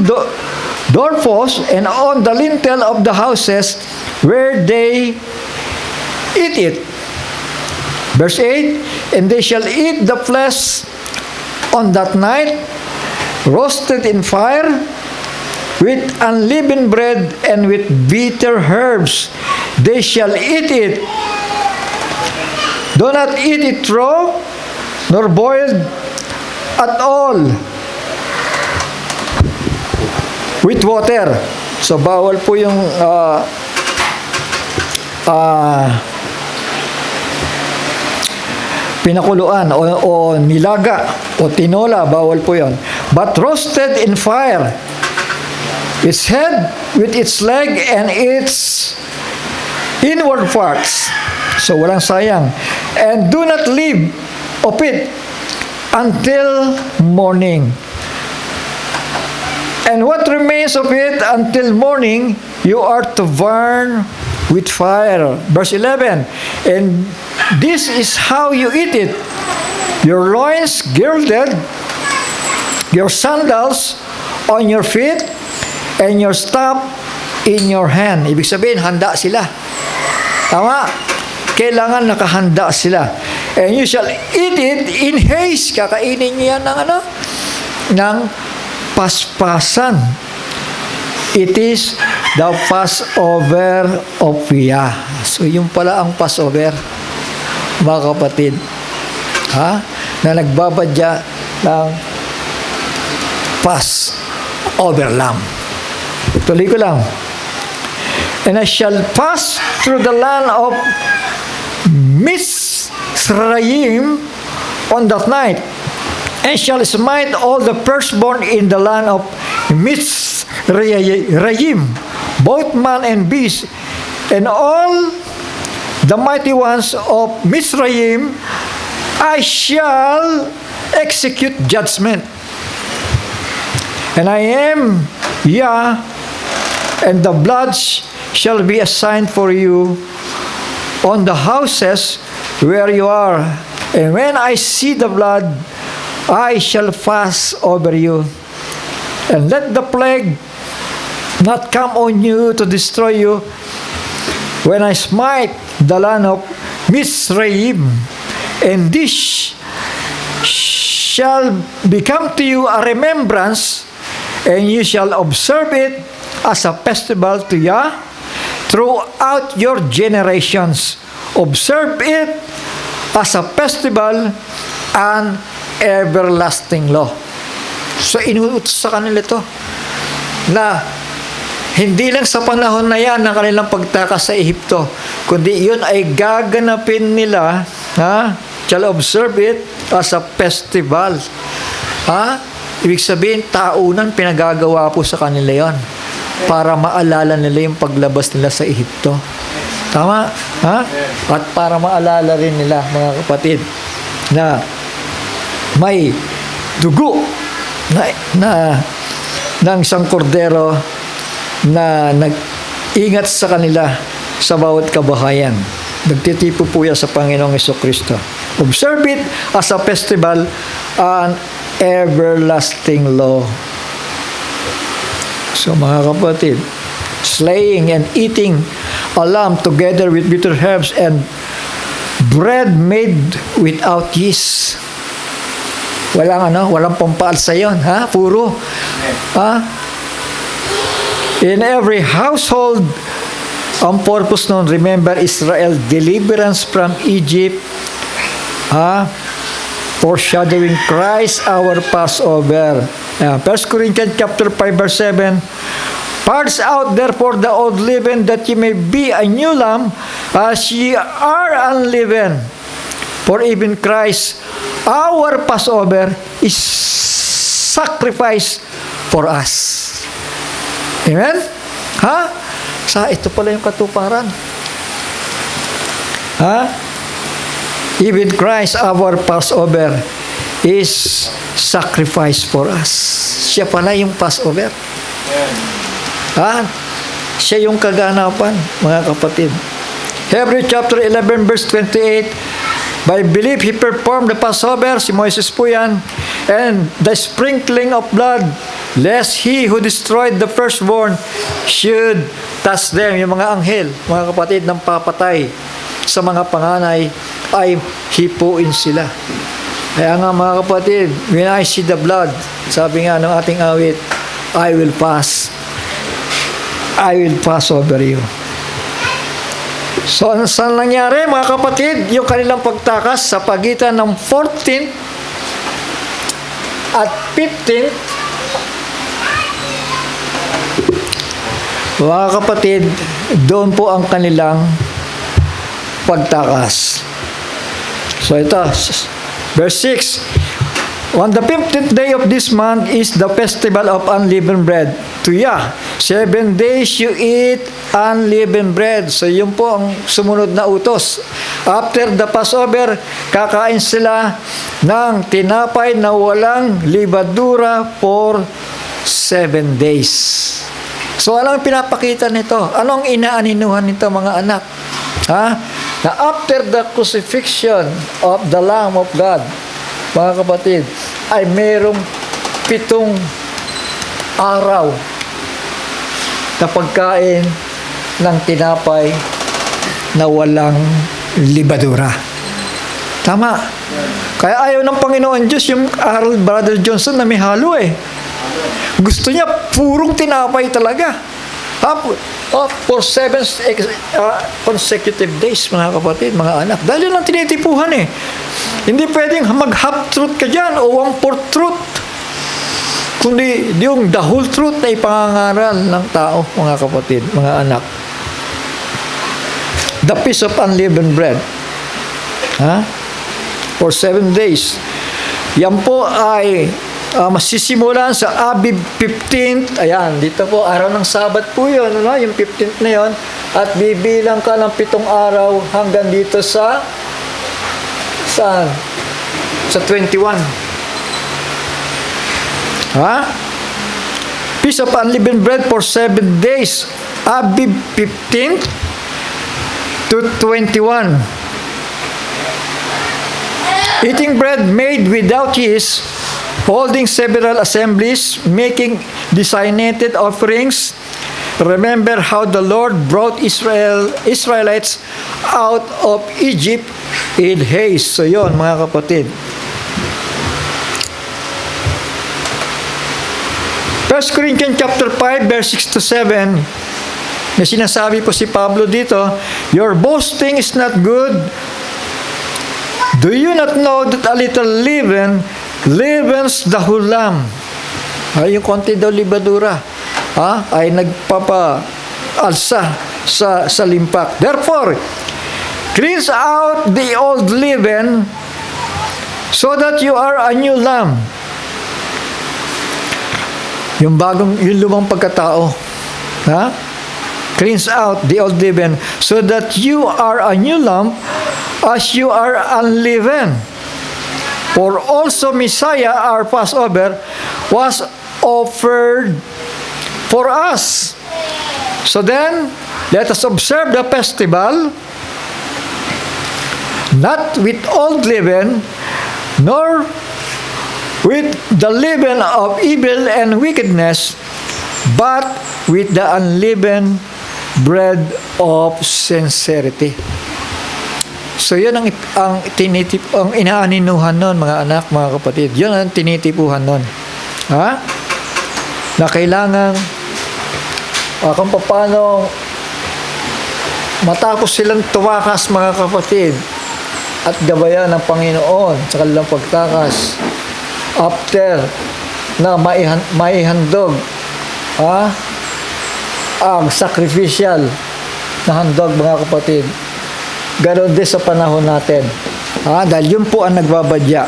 doorposts and on the lintel of the houses where they eat it. Verse 8, and they shall eat the flesh on that night, roasted in fire, with unleavened bread and with bitter herbs. They shall eat it. Do not eat it raw, nor boiled at all with water. So, bawal po yung pinakuluan o nilaga o tinola, bawal po yon. But roasted in fire, its head with its leg and its inward parts. So walang sayang. And do not leave of it until morning. And what remains of it until morning, you are to burn with fire. Verse 11, and this is how you eat it. Your loins girded, your sandals on your feet, and your staff in your hand. Ibig sabihin, handa sila. Tama? Kailangan nakahanda sila. And you shall eat it in haste. Kakainin niyo yan ng ano? Ng paspasan. It is the Passover of Yah. So, yung pala ang Passover, mga kapatid. Ha? Na nagbabadya ng Passover lamb. Tuloy ko lang. And I shall pass through the land of Mizraim on that night, and shall smite all the firstborn in the land of Mizraim, both man and beast, and all the mighty ones of Mizraim I shall execute judgment. And I am Yah, and the blood shall be assigned for you on the houses where you are. And when I see the blood, I shall pass over you. And let the plague not come on you to destroy you when I smite the land of Mizraim. And this shall become to you a remembrance, and you shall observe it as a festival to Yah throughout your generations. Observe it as a festival and everlasting law. So, inuutos sa kanila ito na hindi lang sa panahon na yan ng kanilang pagtakas sa Ehipto, kundi yun ay gaganapin nila, ha? Shall observe it as a festival. Ha? Ibig sabihin, taunan pinagagawa po sa kanila yon para maalala nila yung paglabas nila sa Ehipto. Tama? Ha? At para maalala rin nila, mga kapatid, na may dugo na ng isang kordero na nag-ingat sa kanila sa bawat kabahayan. Nagtitipo po yan sa Panginoong Jesucristo. Observe it as a festival and everlasting law. So mga kapatid, slaying and eating a lamb together with bitter herbs and bread made without yeast. Walang pampaalsa yun, ha? Puro. Ha? In every household, ang purpose nun, remember Israel, deliverance from Egypt, ha? Foreshadowing Christ, our Passover. 1 Corinthians chapter 5 verse 7, parts out therefore the old leaven, that ye may be a new lamb, as ye are unleavened. For even Christ, our Passover, is sacrificed for us. Amen? Ha? Ito pala yung katuparan. Ha? Even Christ, our Passover, is sacrificed for us. Siya pala yung Passover. Ha? Siya yung kaganapan, mga kapatid. Hebrews chapter 11 verse 28, by belief he performed the Passover, si Moises po yan, and the sprinkling of blood, lest he who destroyed the firstborn should touch them. Yung mga anghel, mga kapatid, ng papatay sa mga panganay ay hipuin sila. Kaya nga mga kapatid, when I see the blood, sabi nga ng ating awit, I will pass over you. So, ano saan nangyari mga kapatid? Yung kanilang pagtakas sa pagitan ng 14th at 15th, mga kapatid, doon po ang kanilang pagtakas. So, ito, verse 6. On the 15th day of this month is the festival of unleavened bread. To Yah, 7 days you eat unleavened bread. So, yun po ang sumunod na utos. After the Passover, kakain sila ng tinapay na walang libadura for 7 days. So, ano ang pinapakita nito? Ano ang inaaninuhan nito mga anak? Ha? Na after the crucifixion of the Lamb of God, mga kapatid, ay mayroong 7 araw na pagkain ng tinapay na walang libadura. Tama. Kaya ayaw ng Panginoon Diyos yung Harold Brother Johnson na may halo eh. Gusto niya purong tinapay talaga. For 7 consecutive days, mga kapatid, mga anak. Dahil yun ang tinitipuhan eh. Hindi pwedeng mag-half truth ka dyan o 1/4 truth. Kundi yung the whole truth na ipangangaral ng tao, mga kapatid, mga anak. The piece of unleavened bread. For 7 days. Yan po ay masisimulan sa Abib 15th. Ayan, dito po, araw ng Sabat po yun. Ano? Yung 15th na yun. At bibilang ka ng 7 araw hanggang dito sa saan? Sa 21. Piece of unleavened bread for 7 days. Abib 15th to 21. Eating bread made without yeast, holding several assemblies, making designated offerings. Remember how the Lord brought Israelites out of Egypt in haste. So yon mga kapatid. 1 Corinthians chapter 5 verse 6 to 7. May sinasabi po si Pablo dito, your boasting is not good. Do you not know that a little leaven leavens the whole lump? Yung konti daw libadura ay nagpapaalsa sa limpak. Therefore, cleanse out the old leaven so that you are a new lump. Yung lumang pagkatao. Cleanse out the old leaven so that you are a new lump as you are unleavened. For also Messiah, our Passover, was offered for us. So then, let us observe the festival, not with old leaven, nor with the leaven of evil and wickedness, but with the unleavened bread of sincerity. So, yun ang inaaninuhan nun, mga anak, mga kapatid. Yun ang tinitipuhan nun. Na kailangan kung paano matapos silang tumakas, mga kapatid, at gabayan ng Panginoon sa kanilang pagtakas after na maihandog ang sacrificial na handog, mga kapatid. Ganon din sa panahon natin. Dahil yun po ang nagbabadya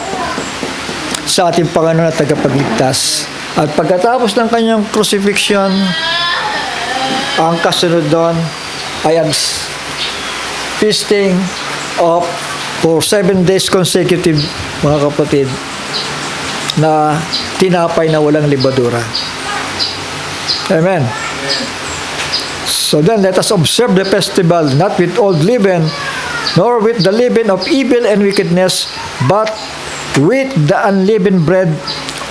sa ating Panginoon at tagapagligtas. At pagkatapos ng kanyang crucifixion, ang kasunod doon ay ang feasting of for 7 days consecutive, mga kapatid, na tinapay na walang libadura. Amen. So then, let us observe the festival not with old leaven, nor with the leaven of evil and wickedness, but with the unleavened bread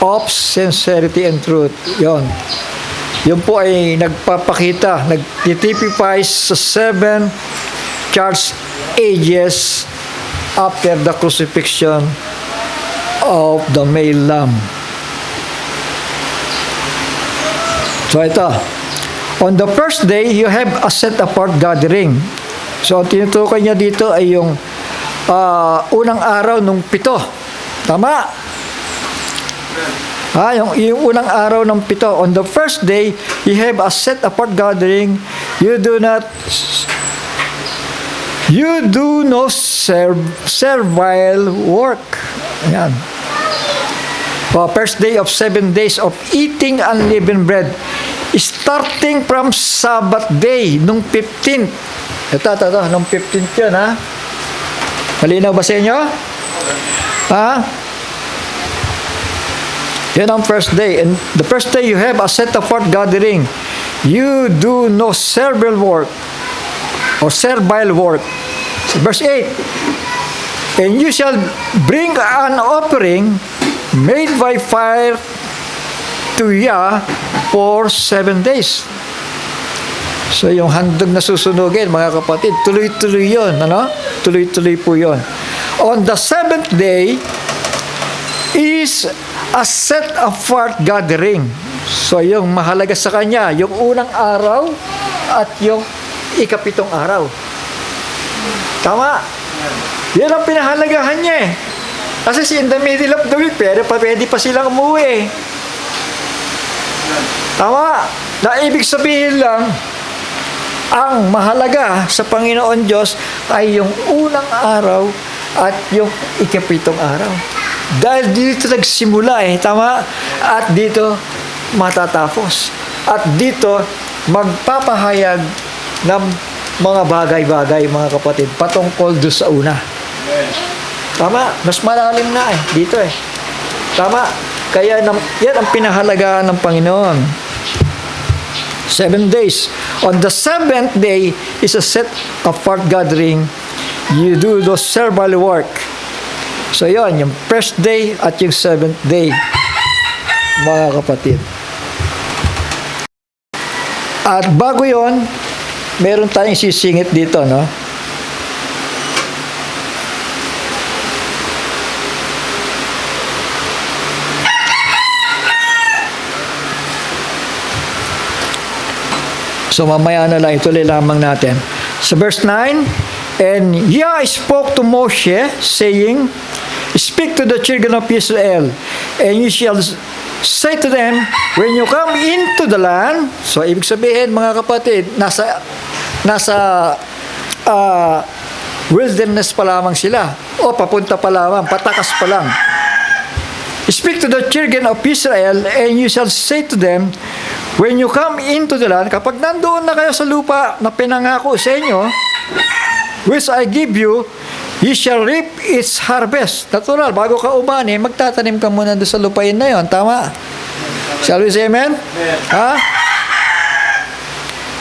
of sincerity and truth. Yon. Yun po ay nagpapakita, nagtitypifies sa 7 church ages after the crucifixion of the male lamb. So ito, on the first day, you have a set-apart gathering. So, ang tinutukoy niya dito ay yung unang araw nung 7. Tama? Yung unang araw ng 7. On the first day, you have a set-apart gathering. You do no servile work. Ayan. First day of 7 days of eating unleavened bread. Starting from Sabbath day, nung 15th. Ito, nung 15th yun, ha? Malinaw ba sa inyo? Ha? Yan ang first day. And the first day you have a set-apart gathering. You do no servile work or servile work. Verse 8. And you shall bring an offering made by fire to Yah for 7 days. So, yung handog na susunugin, mga kapatid, tuloy-tuloy yun. Ano? Tuloy-tuloy po yun. On the 7th day is a set-apart gathering. So, yung mahalaga sa kanya, yung unang araw at yung ikapitong araw. Tama? Yan ang pinahalagahan niya eh. Kasi in the middle of the week, pwede pa silang umuwi. Tama? Na ibig sabihin lang, ang mahalaga sa Panginoon Diyos ay yung unang araw at yung ikapitong araw. Dahil dito nagsimula eh, tama? At dito matatapos. At dito magpapahayag ng mga bagay-bagay, mga kapatid, patungkol doon sa una. Tama? Mas malalim na eh, dito eh. Tama? Kaya yan ang pinahalagahan ng Panginoon. 7 days. On the 7th day is a set-apart gathering. You do those servile work. So yon, yung first day at yung 7th day, mga kapatid. At bago yon, meron tayong sisingit dito, no? So mamaya na lang, ituloy lamang natin. So verse 9, and Yah spoke to Moshe, saying, speak to the children of Israel, and you shall say to them, when you come into the land, so ibig sabihin mga kapatid, nasa wilderness pa lamang sila, o papunta pa lamang, patakas pa lang. Speak to the children of Israel, and you shall say to them, when you come into the land, kapag nandoon na kayo sa lupa na pinangako sa inyo, which I give you, you shall reap its harvest. Natural, bago ka umani, magtatanim ka muna doon sa lupain na yon. Tama? Shall we say amen? Ha?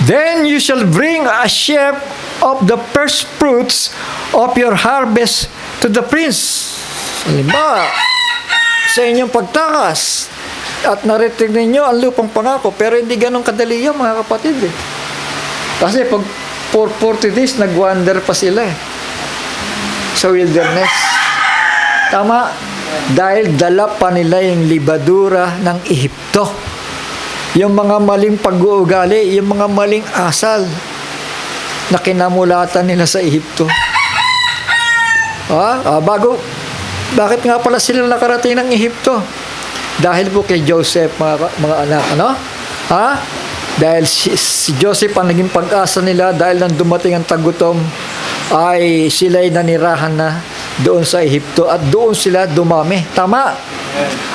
Then you shall bring a share of the first fruits of your harvest to the prince. Halimbawa, sa inyong pagtakas, at narinig ninyo ang lupang pangako, pero hindi ganun kadali yan, mga kapatid eh. Kasi pag for 40 days, nag-wander pa sila eh, sa wilderness. Tama? Dahil dala pa nila yung libadura ng Ehipto. Yung mga maling pag-uugali, yung mga maling asal na kinamulatan nila sa Ehipto. Bakit nga pala sila nakarating ng Ehipto? Dahil po kay Joseph, mga anak, ano? Ha? Dahil si Joseph ang naging pag-asa nila, dahil nang dumating ang tagutom, ay sila'y nanirahan na doon sa Ehipto at doon sila dumami. Tama?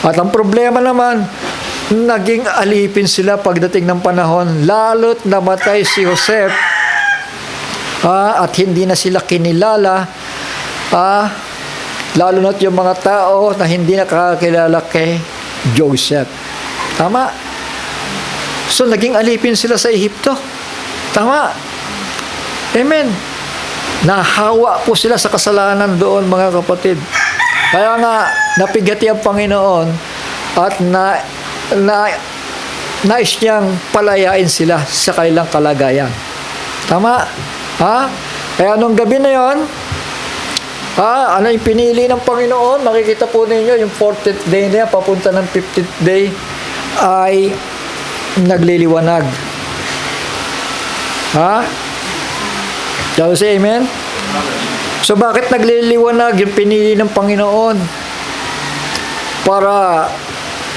At ang problema naman, naging alipin sila pagdating ng panahon, lalo't namatay si Joseph, at hindi na sila kinilala, lalo na't yung mga tao na hindi nakakilala kay Joseph. Tama? So, naging alipin sila sa Ehipto. Tama? Amen. Nahawa po sila sa kasalanan doon, mga kapatid. Kaya nga, napigati ang Panginoon at nais niyang palayain sila sa kanilang kalagayan. Tama? Ha? Kaya nung gabi na yon, Ano yung pinili ng Panginoon? Makikita po ninyo, yung 40th day na yan, papunta ng 50th day, ay nagliliwanag. Shall we say amen? So bakit nagliliwanag yung pinili ng Panginoon? Para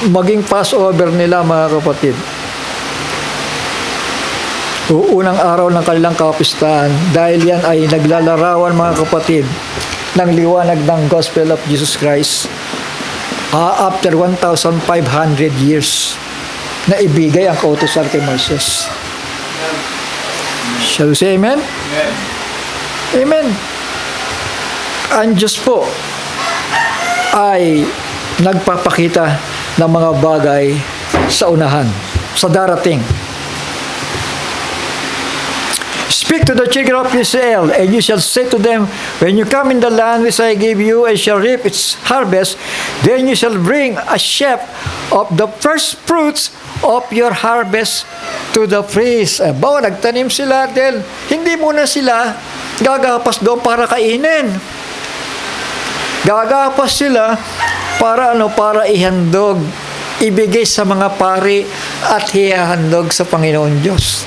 maging Passover nila, mga kapatid. Unang araw ng kanilang kapistahan, dahil yan ay naglalarawan, mga kapatid, ng liwanag ng Gospel of Jesus Christ after 1,500 years na ibigay ang kautusan kay Moises. Shall we say amen? Amen. Amen. Ang Diyos po ay nagpapakita ng mga bagay sa unahan, sa darating. Speak to the children of Israel, and you shall say to them, when you come in the land which I give you, and shall reap its harvest, then you shall bring a sheaf of the first fruits of your harvest to the priest. Bawa, nagtanim sila, then hindi muna sila gagapas doon para kainin. Gagapas sila para para ihandog, ibigay sa mga pari at hihandog sa Panginoon Diyos.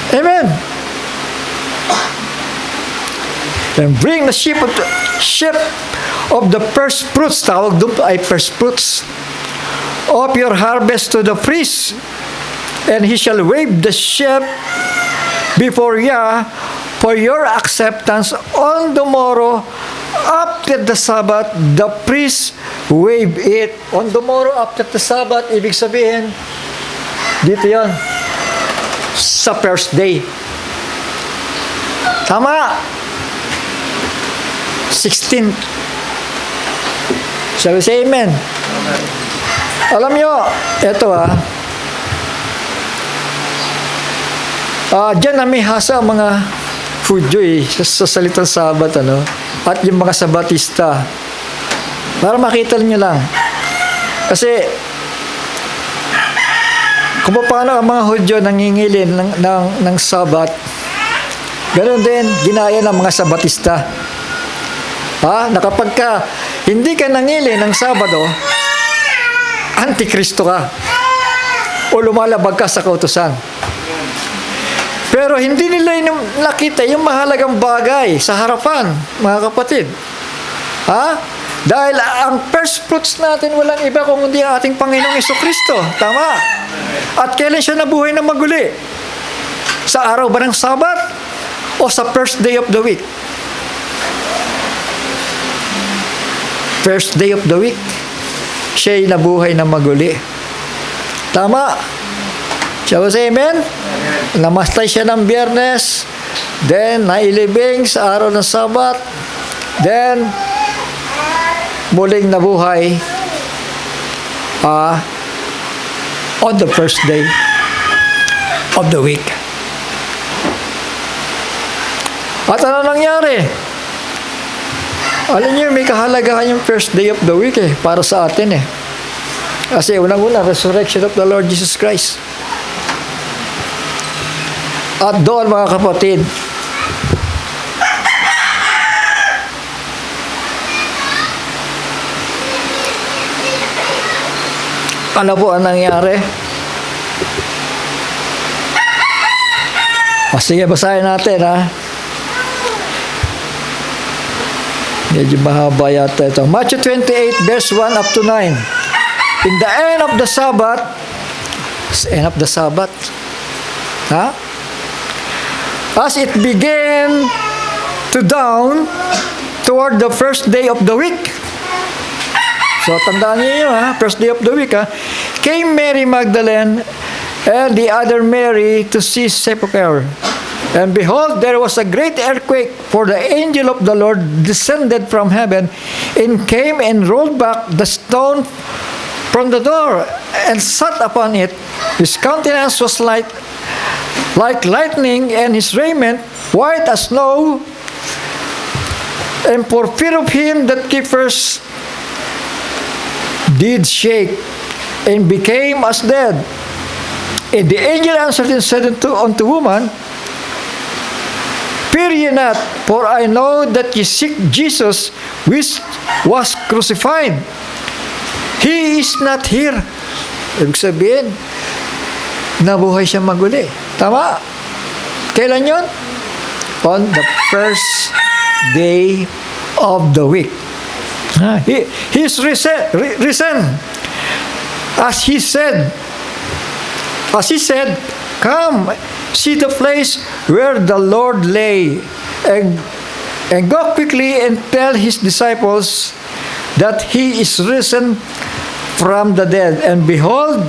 Amen. Then bring the sheaf of the first fruits, tawag doon ay first fruits, of your harvest to the priest, and he shall wave the sheaf before Yah for your acceptance on the morrow after the Sabbath. The priest wave it on the morrow after the Sabbath. Ibig sabihin, dito yan, sa first day. Tama. 16. Shall we say amen? Amen. Alam nyo, eto dyan namihasa ang mga Hudyo sa salitang Sabat, at yung mga Sabatista. Para makita nyo lang. Kasi, kung paano ang mga Hudyo nangingilin ng Sabat, ganoon din, ginaya ng mga Sabatista. Na kapag ka, hindi ka nangilin ng Sabado, Antikristo ka. O lumalabag ka sa kautusan. Pero hindi nila nakita yung mahalagang bagay sa harapan, mga kapatid. Dahil ang first fruits natin walang iba kung hindi ang ating Panginoong Jesucristo. Tama. At kailan siya nabuhay na maguli? Sa araw ba ng Sabat? O sa first day of the week? First day of the week. Siya'y nabuhay na maguli. Tama. Shall we say amen? Namastay siya ng Biyernes, then nailibing sa araw ng Sabat, then muling nabuhay on the first day of the week. At ano nangyari? Alam niyo, may kahalagahan yung first day of the week para sa atin Kasi unang-una, resurrection of the Lord Jesus Christ. At doon, mga kapatid, ano po ang nangyari? Sige, basahin natin, Medyo mahaba yata ito. Matthew 28, verse 1 up to 9. In the end of the Sabbath, as it began to dawn toward the first day of the week. So, tandaan niyo first day of the week, came Mary Magdalene and the other Mary to see sepulchre. And behold, there was a great earthquake, for the angel of the Lord descended from heaven and came and rolled back the stone from the door and sat upon it. His countenance was like lightning, and his raiment white as snow. And for fear of him, that keepers did shake and became as dead. And the angel answered and said unto woman, Fear ye not, for I know that ye seek Jesus which was crucified. He is not here. Ibig sabihin, nabuhay siya maguli. Tama? Kailan yun? On the first day of the week. He's risen. As he said, come, see the place where the Lord lay, and go quickly and tell his disciples that he is risen from the dead. And behold,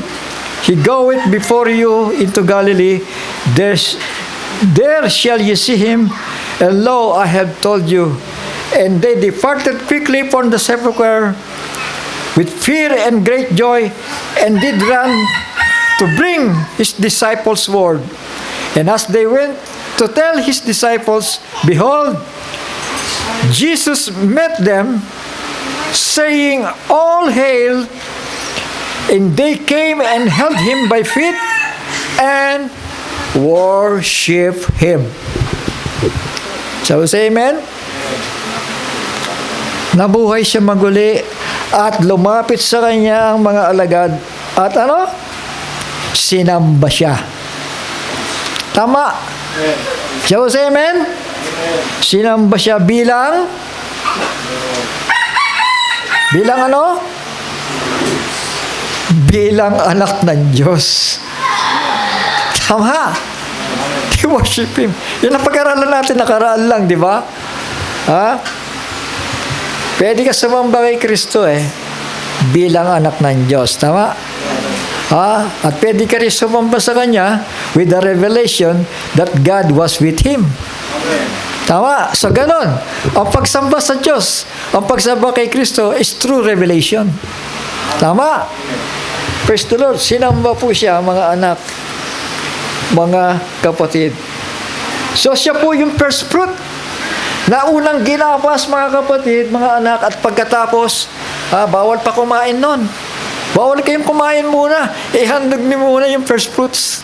he goeth before you into Galilee. There shall ye see him. And lo, I have told you. And they departed quickly from the sepulchre with fear and great joy, and did run to bring his disciples word. And as they went to tell his disciples, behold, Jesus met them, saying, All hail! And they came and held him by feet and worship him. So say amen? Nabuhay siya maguli at lumapit sa kanya ang mga alagad at ano? Sinamba siya. Tama? So say amen? Sinamba siya bilang ano? Bilang anak ng Diyos. Tama? They worship Him. Yun ang pag-aralan natin, nakaraan lang, di ba? Ha? Pwede ka sumamba kay Kristo bilang anak ng Diyos. Tama? Ha? At pwede ka rin sumamba sa Kanya with the revelation that God was with Him. Tama? So, ganun. Ang pagsamba sa Diyos, ang pagsamba kay Kristo is true revelation. Tama? Praise the Lord. Sinamba po siya, mga anak, mga kapatid. So, siya po yung first fruit na unang ginapas, mga kapatid, mga anak, at pagkatapos, bawal pa kumain nun. Bawal kayong kumain muna. Handog niyo muna yung first fruits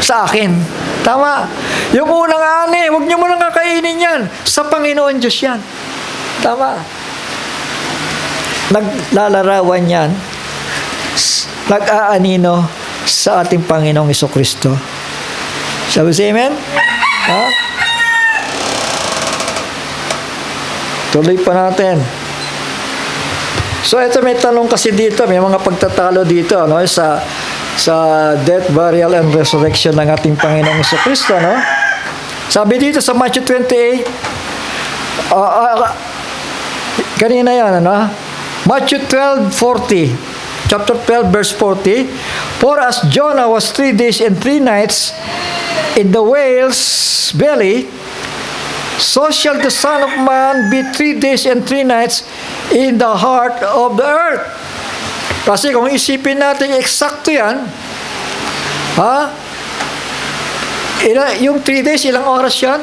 sa akin. Tama? Yung unang ani, huwag niyo muna kakainin yan. Sa Panginoon Diyos yan. Tama? Naglalarawan yan. Nag-aanino sa ating Panginoong Jesucristo. Sabi si amen? Ha? Tuloy pa natin. So, ito may tanong kasi dito, may mga pagtatalo dito, no? Sa death, burial, and resurrection ng ating Panginoong Jesucristo, no? Sabi dito sa Matthew 28, kanina yan, ano? Matthew 12:40. Chapter 12, verse 40. For as Jonah was 3 days and 3 nights in the whale's belly, so shall the Son of Man be 3 days and 3 nights in the heart of the earth. Kasi kung isipin natin, eksakto yan. Ha? Yung 3 days, ilang oras yan?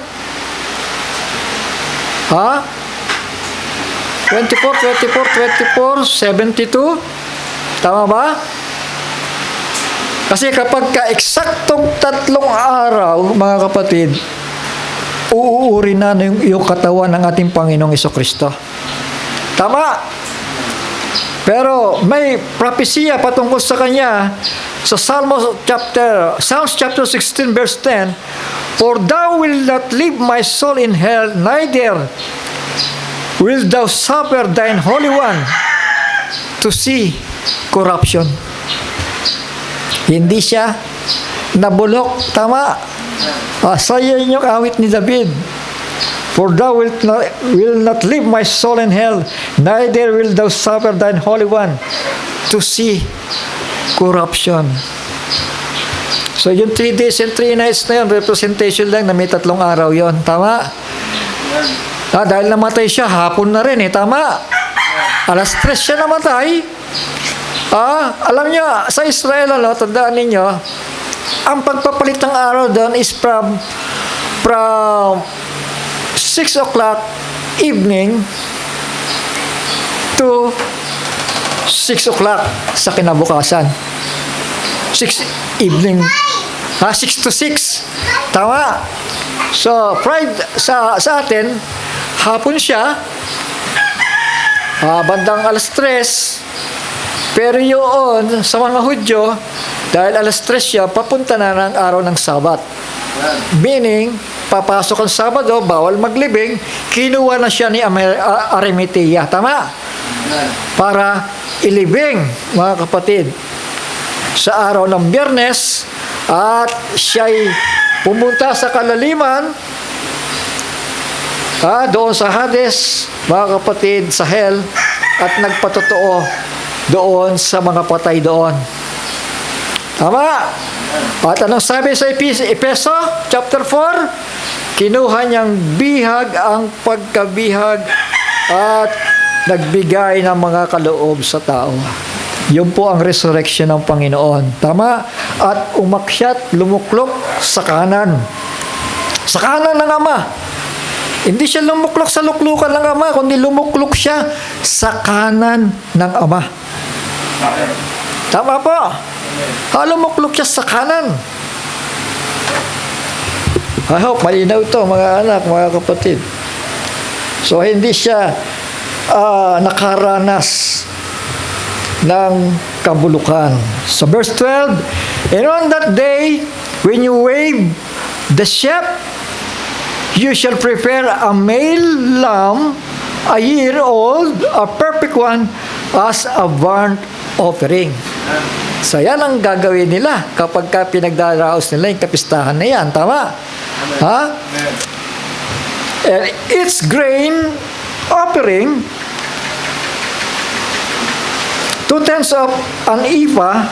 Ha? 24, 72? Tama ba? Kasi kapag ka-eksaktong 3 araw, mga kapatid, uuuri na yung katawan ng ating Panginoong Jesucristo. Tama? Pero may propesya patungkol sa Kanya sa Psalms chapter 16 verse 10, For thou wilt not leave my soul in hell, neither wilt thou suffer thine Holy One to see corruption. Hindi siya nabulok. Tama? Saya yung awit ni David. For thou will not leave my soul in hell, neither will thou suffer thine Holy One to see corruption. So yung 3 days and 3 nights na yun, representation lang na may 3 araw yon. Tama? Dahil namatay siya, hapon na rin Tama? Alas 3 siya namatay. Alam niyo, sa Israel, tandaan ninyo, ang pagpapalit ng araw doon is from 6 o'clock evening to 6 o'clock sa kinabukasan. 6 evening. 6 to 6. Tama? So, Friday, sa atin, hapon siya, bandang alas 3, pero yun, sa mga Hudyo, dahil alas 3 siya, papunta na ng araw ng Sabat. Meaning, papasok ang Sabado, bawal maglibing, kinuha na siya ni Arimatea. Tama? Para ilibing, mga kapatid, sa araw ng Biyernes, at siya'y pumunta sa kalaliman, doon sa Hades, mga kapatid, sa Hell, at nagpatotoo doon sa mga patay doon. Tama? At anong sabi sa Epeso, chapter 4? Kinuha niyang bihag ang pagkabihag at nagbigay ng mga kaloob sa tao. Yun po ang resurrection ng Panginoon. Tama? At umakyat, lumuklok sa kanan. Sa kanan ng Ama. Hindi siya lumuklok sa luklukan ng Ama, kundi lumuklok siya sa kanan ng Ama. Tama po? Lumuklok siya sa kanan. I hope malinaw ito, mga anak, mga kapatid. So, hindi siya nakaranas ng kabulukan. So, verse 12, and on that day, when you wave the shepherd, you shall prepare a male lamb, a year old, a perfect one, as a burnt offering. So, yan ang gagawin nila kapag pinagdaraos nila yung kapistahan na yan. Tama? Ha? And its grain offering, 2/10 of an ephah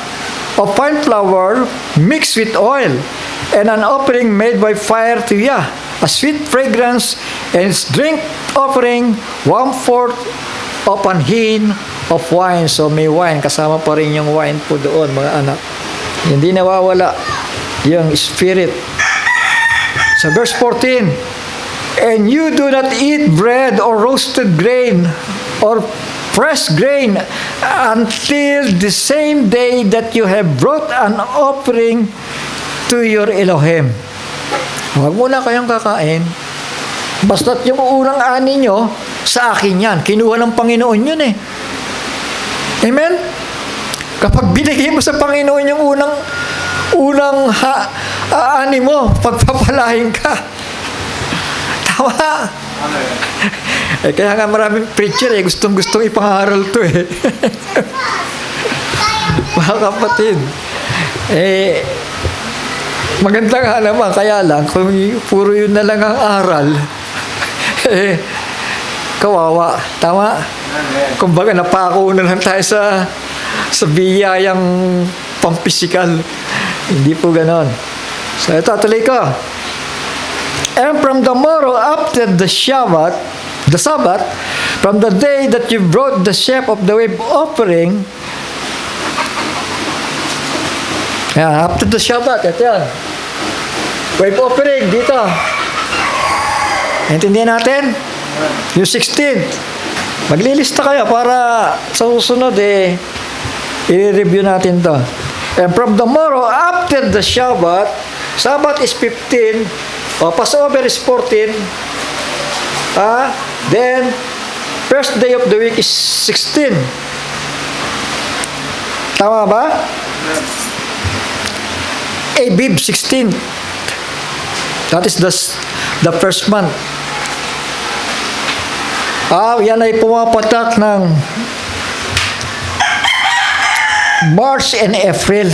of fine flour mixed with oil, and an offering made by fire to Yah, a sweet fragrance, and its drink offering 1/4 of an hin of wine. So may wine, kasama pa rin yung wine po doon, mga anak. Hindi nawawala yung spirit. Sa verse 14, and you do not eat bread or roasted grain or fresh grain until the same day that you have brought an offering to your Elohim. Huwag muna kayong kakain. Basta't yung unang ani nyo, sa akin yan. Kinuha ng Panginoon yun eh. Amen? Kapag binigay mo sa Panginoon yung unang ani mo, pagpapalain ka. Tama? Kaya nga maraming preacher gustong-gustong ipangaral to eh. Mga kapatid, maganda nga naman, kaya lang, kung puro yun na lang ang aral, kawawa. Tama? Kumbaga, napako na lang tayo sa biyayang pampisikal. Hindi po ganon. So, ito, tuloy ko. And from the morrow after the Sabbath, from the day that you brought the sheaf of the wave offering, after the Sabbath, ito yan. Wave offering, dito. Intindihan natin? Yung 16th. Maglilista kayo para sa susunod, i-review natin to. And from the morrow after the Sabbath is 15, Passover is 14, then first day of the week is 16. Tama ba? Abib 16. That is the first month. Yan ay pumapatak ng March and April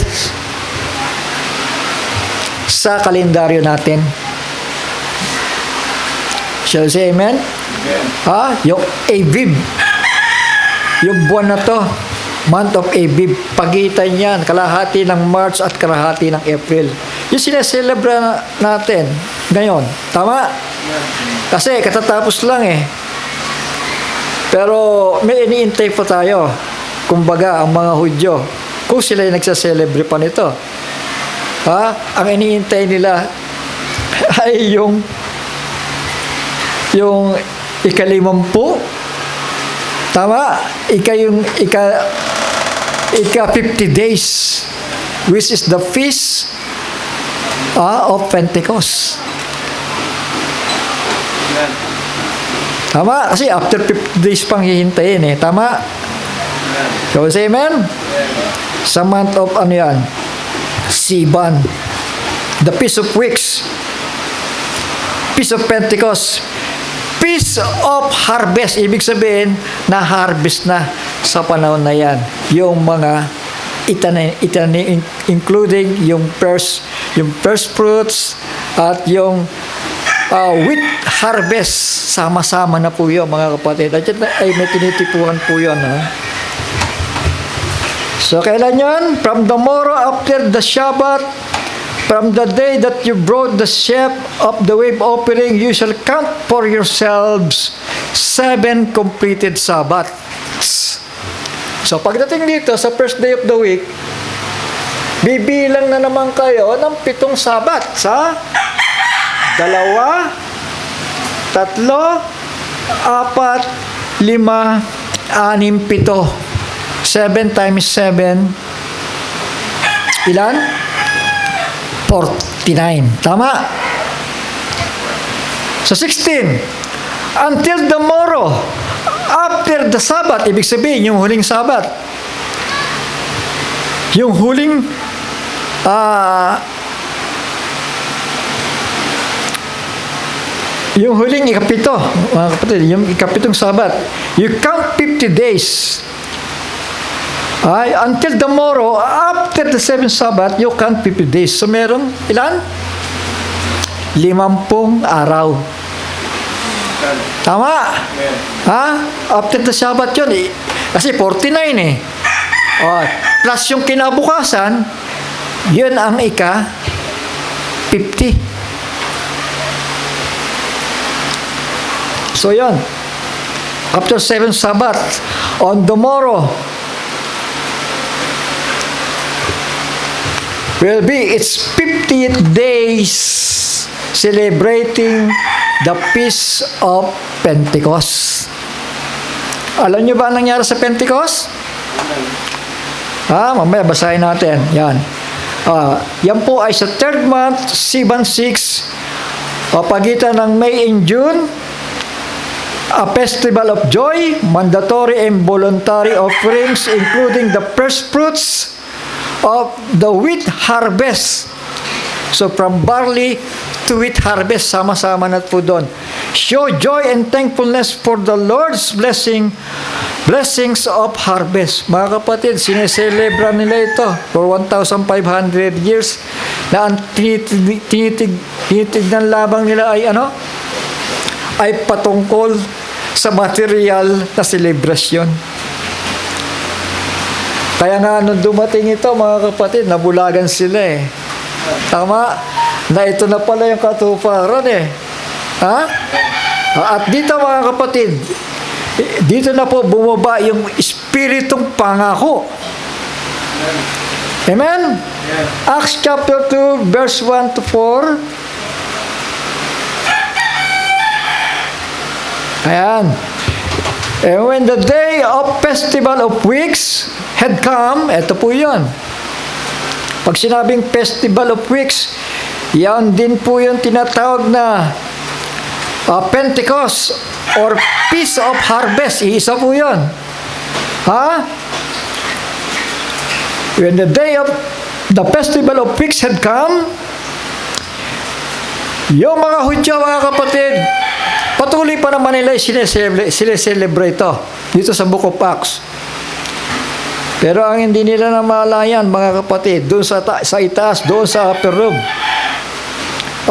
sa kalendaryo natin. Shall we say amen? Amen. Yung Abib, yung buwan na to, month of Abib, pagitan yan, kalahati ng March at kalahati ng April. Yung sineselebra natin ngayon. Tama? Kasi katatapos lang eh. Pero may iniintay pa tayo. Kumbaga, ang mga Hudyo, kung sila yung nagsaselebre pa nito, ang iniintay nila ay yung ika-50, tama? Ika 50 days, which is the feast of Pentecost. Tama? Kasi after 50 days pang hihintayin eh. Tama? So, say amen? Sa month of ano yan? Siban. The Feast of Weeks. Feast of Pentecost. Feast of Harvest. Ibig sabihin, na-harvest na sa panahon na yan. Yung mga itanim, including yung first fruits at yung wheat harvest. Sama-sama na po yun, mga kapatid. At yun ay may tinitipuhan po yun. Ha? So, kailan yun? From the morrow after the Shabbat, from the day that you brought the sheaf of the wave offering, you shall count for yourselves 7 completed Sabbaths. So, pagdating dito sa first day of the week, bibilang na naman kayo ng 7 Sabat sa 2, 3, 4, 5, 6, 7 times 7, ilan? 49. Tama? So, 16. Until the morrow, after the Sabbath, ibig sabihin, yung huling Sabbath. Yung huling ikapito, mga kapatid, yung ikapitong Sabbath. You count 50 days. Until the morrow, after the 7th Sabbath, you count 50 days. So, meron, ilan? 50 araw. Tama? Ha? After the Sabbath yun, kasi 49 eh. Plus yung kinabukasan, yun ang ika-50. So, yun. After 7th Sabbath, on the morrow, will be its 50th days celebrating the Feast of Pentecost. Alam niyo ba ang nangyari sa Pentecost? Mamaya basahin natin. Yan. Yan po ay sa 3rd month, Siban 6, pagitan ng May and June, a festival of joy, mandatory and voluntary offerings, including the first fruits of the wheat harvest. So from barley to wheat harvest, sama-sama na po doon. Show joy and thankfulness for the Lord's blessings of harvest. Mga kapatid, sineselebra nila ito for 1,500 years na ang tinitignan labang nila ay ay patungkol sa material na selebrasyon. Kaya nga nung dumating ito, mga kapatid, nabulagan sila eh. Tama? Na ito na pala yung katuparan eh. At dito, mga kapatid, dito na po bumaba yung espiritong pangako. Amen? Acts chapter 2, verse 1 to 4. Ayan. And when the day of festival of weeks had come, eto po yun. Pag sinabing festival of weeks, yan din po yung tinatawag na Pentecost or Feast of Harvest. Iisa po yun. When the day of the festival of weeks had come, yung mga Hudyo, mga kapatid, patuloy pa naman nila sineselebrate ito dito sa Book of Acts. Pero ang hindi nila namalayan, mga kapatid, doon sa itaas, doon sa upper room,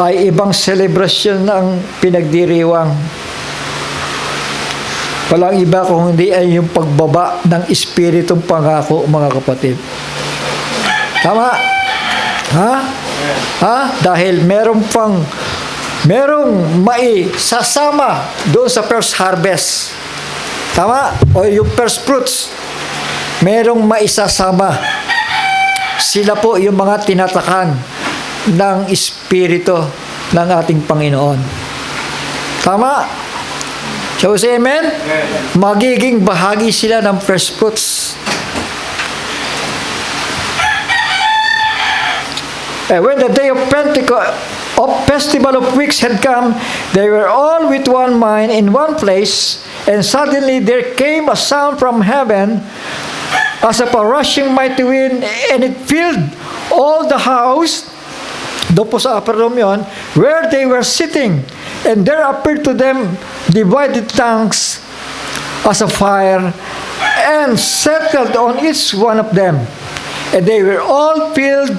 ay ibang celebration ang pinagdiriwang. Walang iba kung hindi ay yung pagbaba ng espiritong pangako, mga kapatid. Tama? Dahil merong maisasama doon sa first harvest. Tama? O yung first fruits. Merong maisasama. Sila po yung mga tinatakan ng Espiritu ng ating Panginoon. Tama? So, say amen? Magiging bahagi sila ng first fruits. When the day of of festival of weeks had come, they were all with one mind in one place, and suddenly there came a sound from heaven as of a rushing mighty wind, and it filled all the house, doon po sa upper room yon, where they were sitting. And there appeared to them divided tongues as a fire, and settled on each one of them. And they were all filled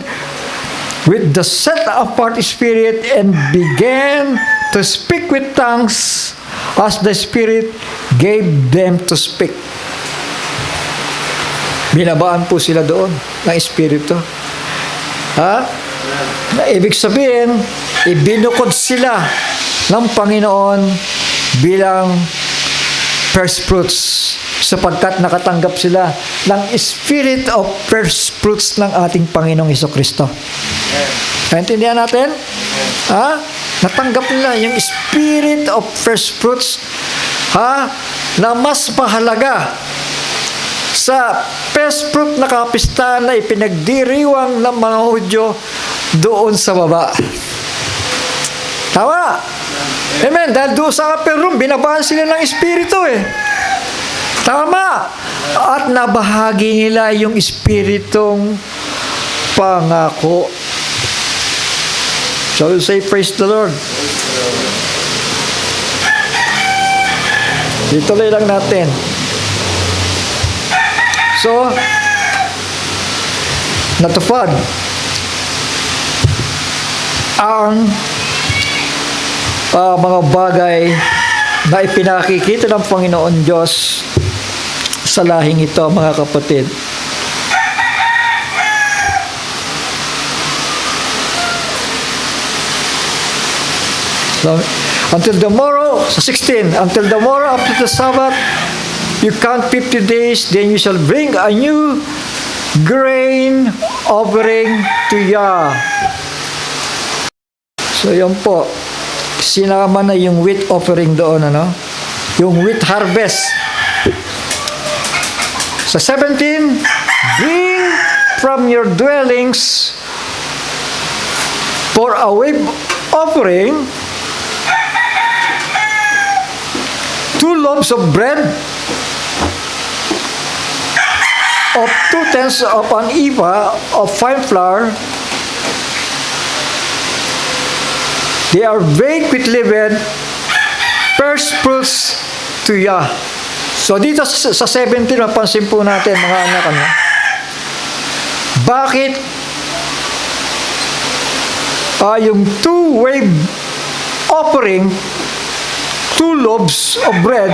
with the set apart Spirit, and began to speak with tongues as the Spirit gave them to speak. Binabaan po sila doon ng Espiritu. Ha? Na ibig sabihin, ibinukod sila ng Panginoon bilang first fruits, sapagkat nakatanggap sila ng Spirit of first fruits ng ating Panginoong Hesukristo. Naintindihan natin? Ha? Natanggap nila yung Spirit of first fruits, ha? Na mas mahalaga sa first fruit na kapistahan na ipinagdiriwang ng mga Hudyo doon sa baba. Tama? Amen. Dahil doon sa upper room, binabaan sila ng Espiritu eh. Tama. At nabahagi nila yung Espiritong pangako. So we say, praise the Lord. Ituloy lang natin. So, natupad ang mga bagay na ipinakikita ng Panginoon Diyos sa lahing ito, mga kapatid. So, until tomorrow, sa 16, until tomorrow after the Sabbath, you count 50 days, then you shall bring a new grain offering to Yah. So, yun po. Sinama na yung wheat offering doon, ano? Yung wheat harvest. Sa 17, bring from your dwellings for a wave offering 2 loaves of bread of 2/10 of an ephah of fine flour. They are baked with leaven, first fruits to Yah. So dito sa 17, mapansin po natin, mga anak, ano? Bakit yung 2 wave offering, 2 loaves of bread,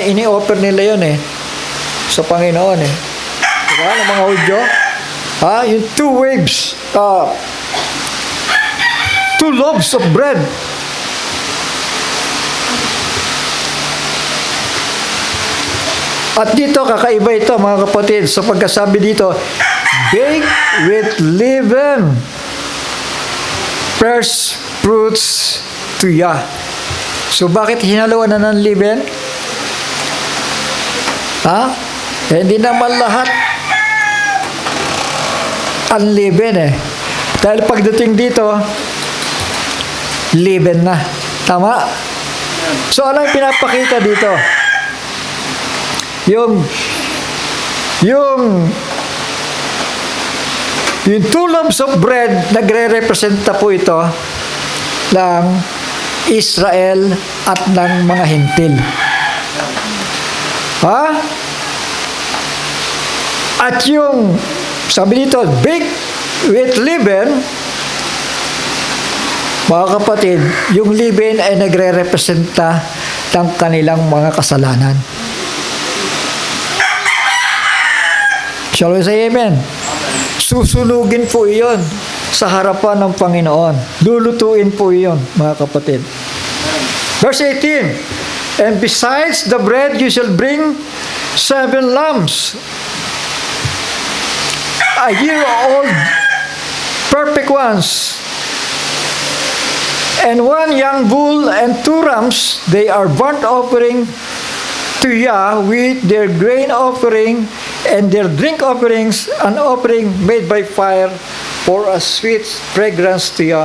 ini-offer nila yun eh sa Panginoon eh. Diba, ng mga Hudyo? Yung 2 waves, 2 loaves of bread. At dito, kakaiba ito, mga kapatid, sa pagkasabi dito, baked with leaven, first fruits to Yah. So, bakit hinaluan na ng leaven? Hindi naman lahat unleaven eh. Dahil pagdating dito, leaven na. Tama? So, ano yung pinapakita dito? Yung 2 loaves of bread, nagre-representa po ito ng Israel at ng mga Hintil. At yung, sabi dito, baked with leaven, mga kapatid, yung leaven ay nagre-representa ng kanilang mga kasalanan. Shall we say amen? Susunugin po iyon sa harapan ng Panginoon. Lulutuin po iyon, mga kapatid. Verse 18, and besides the bread, you shall bring 7 lambs, a year old, perfect ones, and 1 young bull, and 2 rams. They are burnt offering to Yah with their grain offering and their drink offerings, an offering made by fire for a sweet fragrance to you.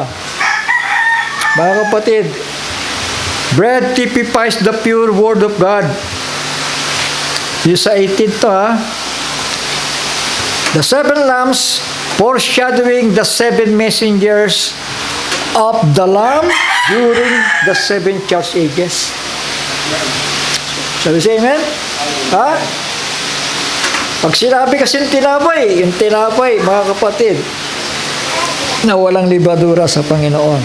Mga kapatid, bread typifies the pure Word of God. Yung sa 18 to ha. The 7 lamps foreshadowing the 7 messengers of the Lamb during the 7 church ages. Sabi siya, amen? Ha? Pag sinabi kasi yung tinapay, mga kapatid, na walang libadura sa Panginoon.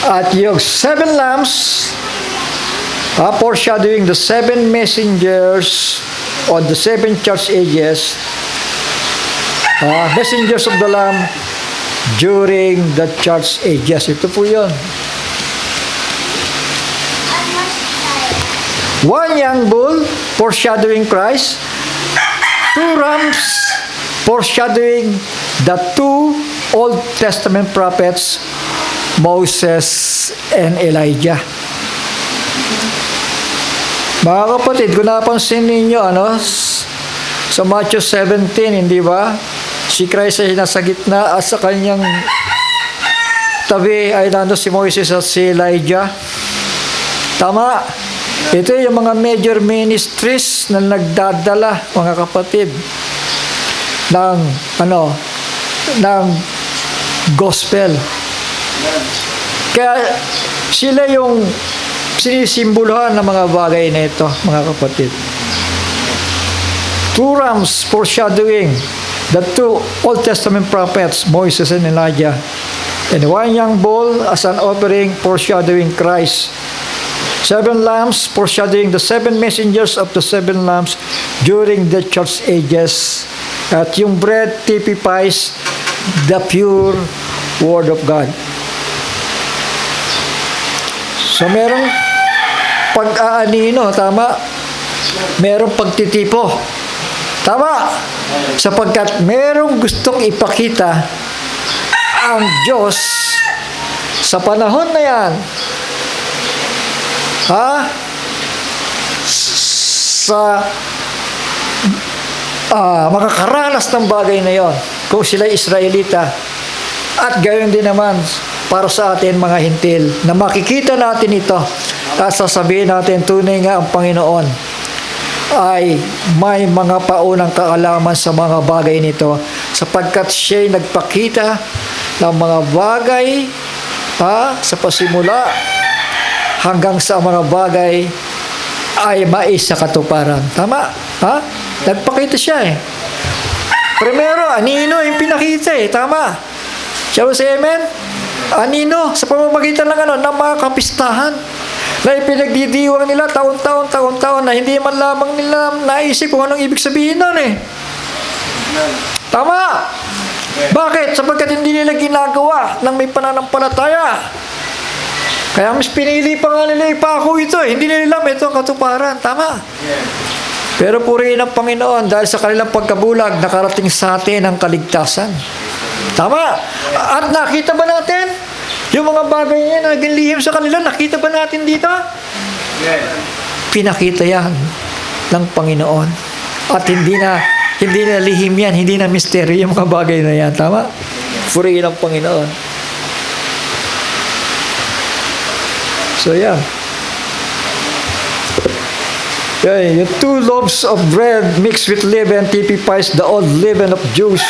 At yung 7 lamps, foreshadowing the 7 messengers on the 7 church ages, messengers of the Lamb during the church ages. Ito po yun. One young bull foreshadowing Christ, 2 rams foreshadowing the 2 Old Testament prophets, Moses and Elijah. Mga kapatid, kung napansin ninyo, sa Matthew 17, hindi ba? Si Christ ay nasa gitna at sa kanyang tabi ay nando si Moses at si Elijah. Tama. Ito yung mga major ministries na nagdadala, mga kapatid, ng gospel. Kaya sila yung sinisimboluhan ng mga bagay na ito, mga kapatid. 2 rams foreshadowing the 2 Old Testament prophets, Moses and Elijah. And 1 young bull as an offering foreshadowing Christ. 7 lamps foreshadowing the 7 messengers of the 7 lamps during the church ages. At yung bread typifies the pure Word of God. So merong pag-aanino, tama? Merong pagtitipo, tama? Sapagkat merong gustong ipakita ang Diyos sa panahon na yan, sa makakaranas ng bagay na yon kung sila Israelita, at gayon din naman para sa atin mga hintil, na makikita natin ito at sasabihin natin tunay nga ang Panginoon ay may mga paunang kaalaman sa mga bagay nito, sapagkat siya'y nagpakita ng mga bagay sa pasimula hanggang sa mga bagay ay mais sa katuparan. Tama? Nagpakita siya Primero, anino yung pinakita Tama? Shall we say amen? Anino, sa pamamagitan ng mga kapistahan na ipinagdidiwang nila taon-taon na hindi man lamang nila naisip kung anong ibig sabihin nun Tama? Bakit? Sapagkat hindi nila ginagawa ng may pananampalataya. Kaya mas pinili pa nga nila ipako ito Hindi nila alam ito ang katuparan. Tama? Pero purihin ang Panginoon dahil sa kanilang pagkabulag, nakarating sa atin ang kaligtasan. Tama? At nakita ba natin yung mga bagay niya na naging lihim sa kanila? Nakita ba natin dito? Pinakita yan ng Panginoon. At hindi na lihim yan, hindi na misteryo yung mga bagay na yan. Tama? Purihin ang Panginoon. So yan. Yung 2 loaves of bread mixed with leaven typifies the old leaven of Jews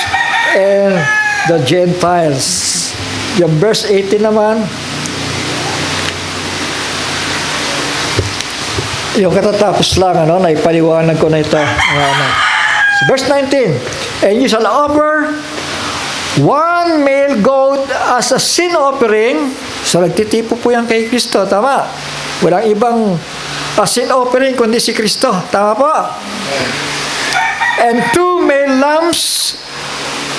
and the Gentiles. Yung verse 18 naman, yung katatapos lang, naipaliwanag ko na ito. So verse 19, and you shall offer 1 male goat as a sin offering. So nagtitipo po yan kay Kristo, tama? Walang ibang sin offering kundi si Kristo, tama po? And 2 male lambs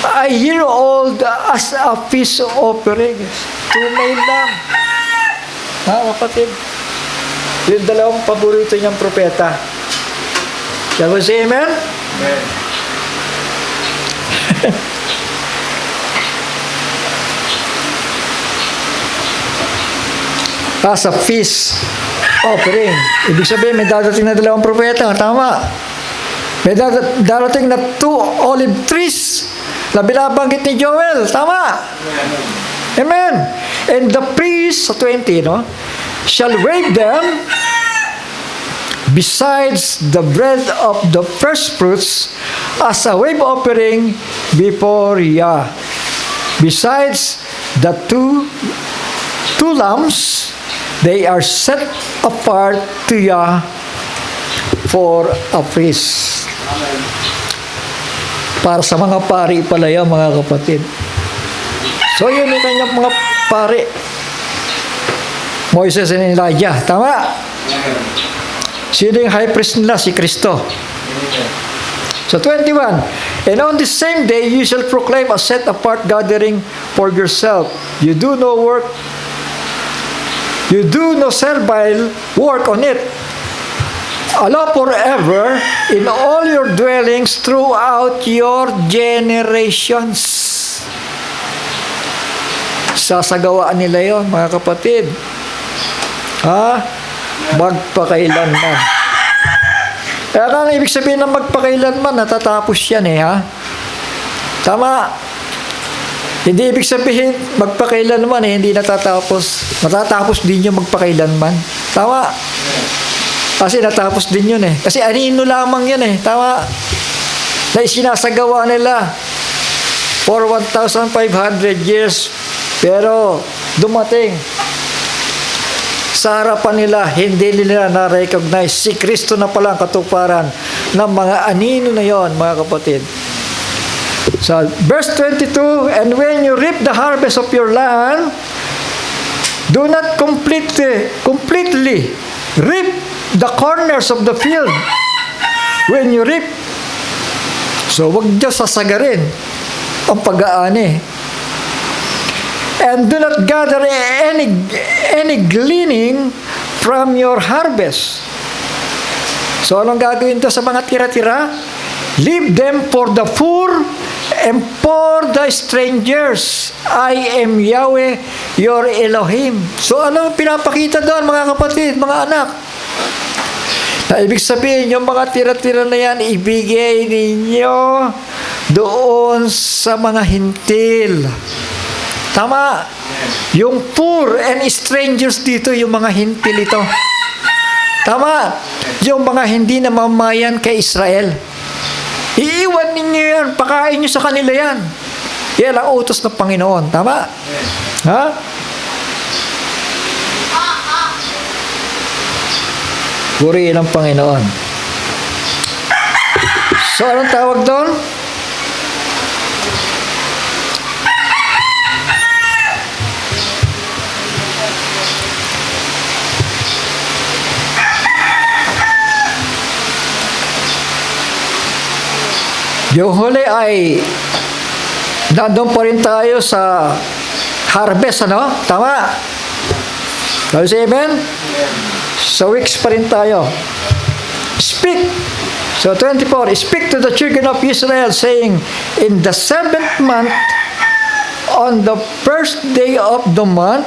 a year old as a peace offering. 2 male lamb. Kapatid, yung dalawang paborito niyang propeta. Shall we say amen? Amen. As a peace offering. Ibig sabihin, may dadating na dalawang propeta. Tama. May darating na 2 olive trees na binabanggit ni Joel. Tama. Amen. And the priest, sa 20, no, shall wave them besides the bread of the first fruits as a wave offering before Yah. Besides the two lambs, they are set apart to Yah for a feast. Para sa mga pari pala yan, mga kapatid. So yun yung kanyang mga pari. Moises and Elijah. Tama? Sino yung high priest nila? Si Kristo. So 21. And on the same day, you shall proclaim a set apart gathering for yourself. You do no work. You do no servile work on it. Allow forever in all your dwellings throughout your generations. Sasagawaan nila yon, mga kapatid. Magpakailanman. Kaya ang ibig sabihin ng magpakailanman, natatapos yan Tama. Hindi ibig sabihin, magpakailanman hindi natatapos. Matatapos din yung magpakailanman. Tama. Kasi natapos din yun Kasi anino lamang yan Tama. Na isinasagawa nila for 1,500 years. Pero dumating sa harapan nila, hindi nila na-recognize si Kristo na pala ang katuparan ng mga anino na yon, mga kapatid. So, verse 22, and when you reap the harvest of your land, do not completely reap the corners of the field. When you reap, so wag niyo sasagarin ang pag-aani. And do not gather any gleaning from your harvest. So, anong gagawin to sa mga tira-tira? Leave them for the poor and for the strangers. I am Yahweh, your Elohim. So, anong pinapakita doon, mga kapatid, mga anak? Na ibig sabihin, yung mga tira-tira na yan, ibigay ninyo doon sa mga hintil. Tama. Yung poor and strangers dito, yung mga hintil ito. Tama. Yung mga hindi namamayan kay Israel. Iiwan ninyo yan. Pakain nyo sa kanila yan. Yan ang utos ng Panginoon. Tama? Ha? Purihin ang Panginoon. So, anong tawag doon? Yung huli ay nandun pa rin tayo sa harvest, Tama? Kaya say amen? Sa weeks pa rin tayo. Speak. So 24, speak to the children of Israel, saying, in the 7th month, on the first day of the month,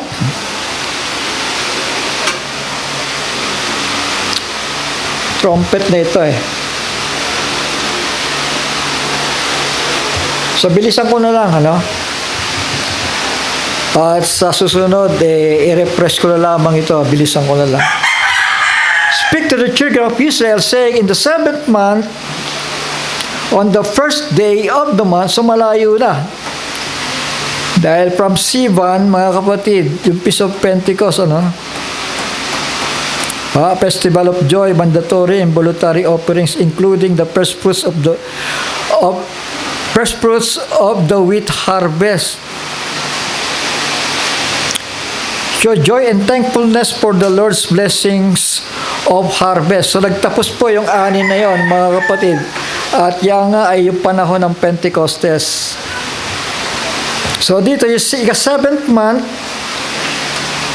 trumpet na ito So, bilisan ko na lang, At sa susunod, i-refresh ko na lamang ito. Bilisan ko na lang. Speak to the children of Israel, saying, in the 7th month, on the first day of the month, so malayo na. Dahil from Sivan, mga kapatid, yung Feast of Pentecost, Festival of Joy, mandatory and voluntary offerings, including the first fruits of the wheat harvest. Show joy and thankfulness for the Lord's blessings of harvest. So, nagtapos po yung ani na yon, mga kapatid. At yan nga ay yung panahon ng Pentecostes. So, dito, yung 7th month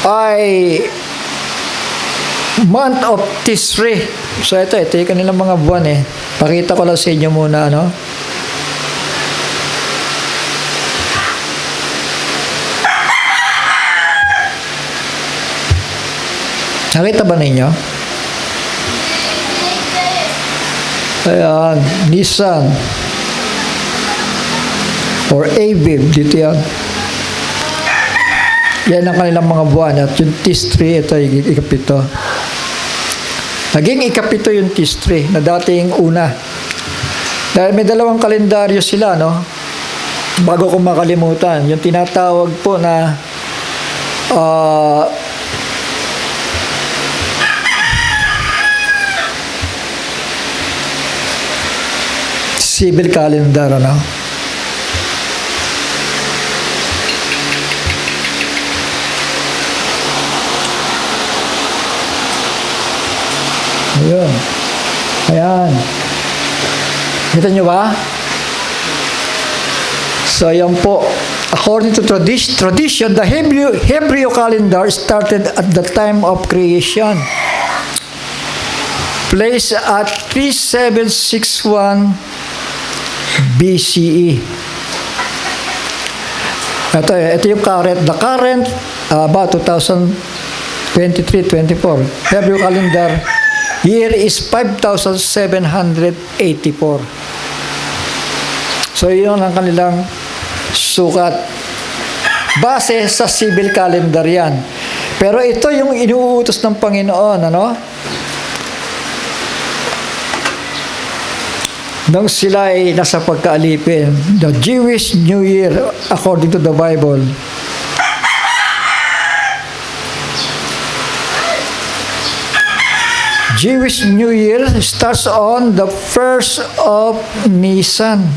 ay month of Tisri. So, ito yung kanilang mga buwan Pakita ko lang sa inyo muna, Nakita ba ninyo? Ayan, Nisan. or Abib, dito yan. Yan ang kanilang mga buwan. At yung Tisri, ito yung ikapito. Naging ikapito yung Tisri na dating una. Dahil may dalawang kalendaryo sila, no? Bago ko makalimutan, yung tinatawag po na civil calendar, ano? Ayun. Ayan. Kita nyo ba? So, yan po. According to tradition, the Hebrew calendar started at the time of creation. Placed at 3761 BCE. Ito yung current. The current, about 2023-24. Hebrew calendar year is 5,784. So, yun ang kanilang sukat. Base sa civil calendar yan. Pero ito yung inuutos ng Panginoon, ano? Nung sila ay nasa pagkaalipin, the Jewish New Year, according to the Bible, Jewish New Year starts on the 1st of Nisan,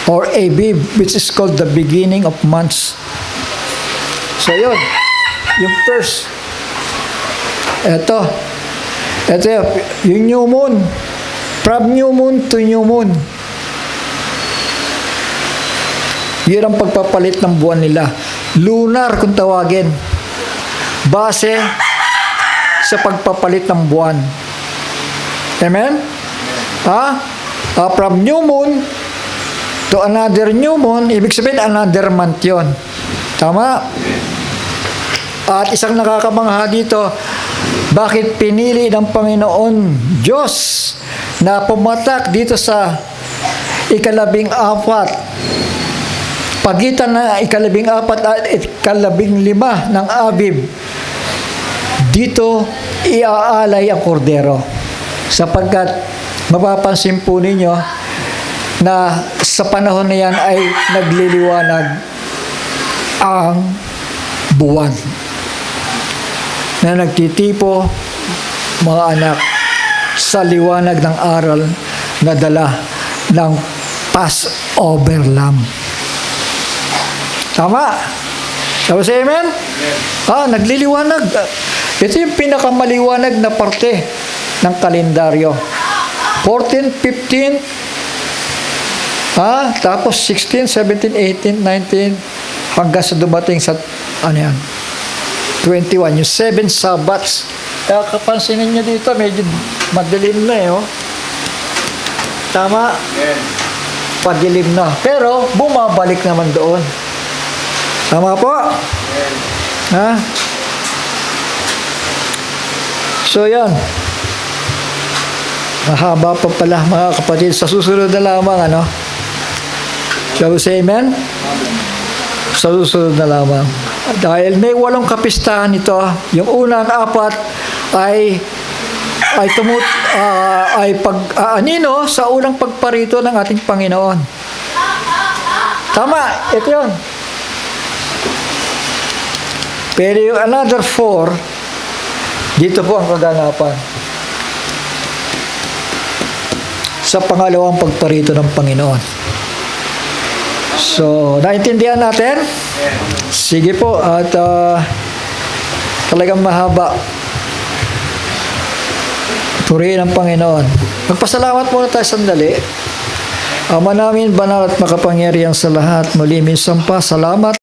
or Abib, which is called the beginning of months. So yun, yung first. Ito yung new moon. From new moon to new moon. Yun ang pagpapalit ng buwan nila. Lunar kung tawagin. Base sa pagpapalit ng buwan. Amen? From new moon to another new moon, ibig sabihin another month yun. Tama? At isang nakakamangha dito, bakit pinili ng Panginoon Diyos na pumatak dito sa ikalabing-apat, pagitan na ikalabing-apat at ikalabing-lima ng Abib, dito iaalay ang kordero. Sapagkat mapapansin po ninyo na sa panahon na yan ay nagliliwanag ang buwan na nagtitipo, mga anak, sa liwanag ng aral na dala ng Passover Lamb. Tama? Tama sa amen? Nagliliwanag. Ito yung pinakamaliwanag na parte ng kalendaryo. 14, 15, tapos 16, 17, 18, 19, hanggang sa dumating sa, 21, yung 7 Sabbats. Kaya kapansinin nyo dito, medyo madilim na Tama? Yeah. Padilim na. Pero, bumabalik naman doon. Tama po? Yeah. So, yan. Mahaba pa pala, mga kapatid. Sa susunod na lamang, Shall we say amen? Sa susunod na lamang. Dahil may 8 kapistahan ito, yung unang 4 ay pag-aanino sa unang pagparito ng ating Panginoon. Tama, ito yun. Pero yung another 4, dito po ang kaganapan. Sa pangalawang pagparito ng Panginoon. So, naintindihan natin? Sige po, at talagang mahaba. Purihin ang Panginoon. Magpasalamat muna tayo sandali. Ama namin, banal at makapangyarihan sa lahat, muli minsan pa, salamat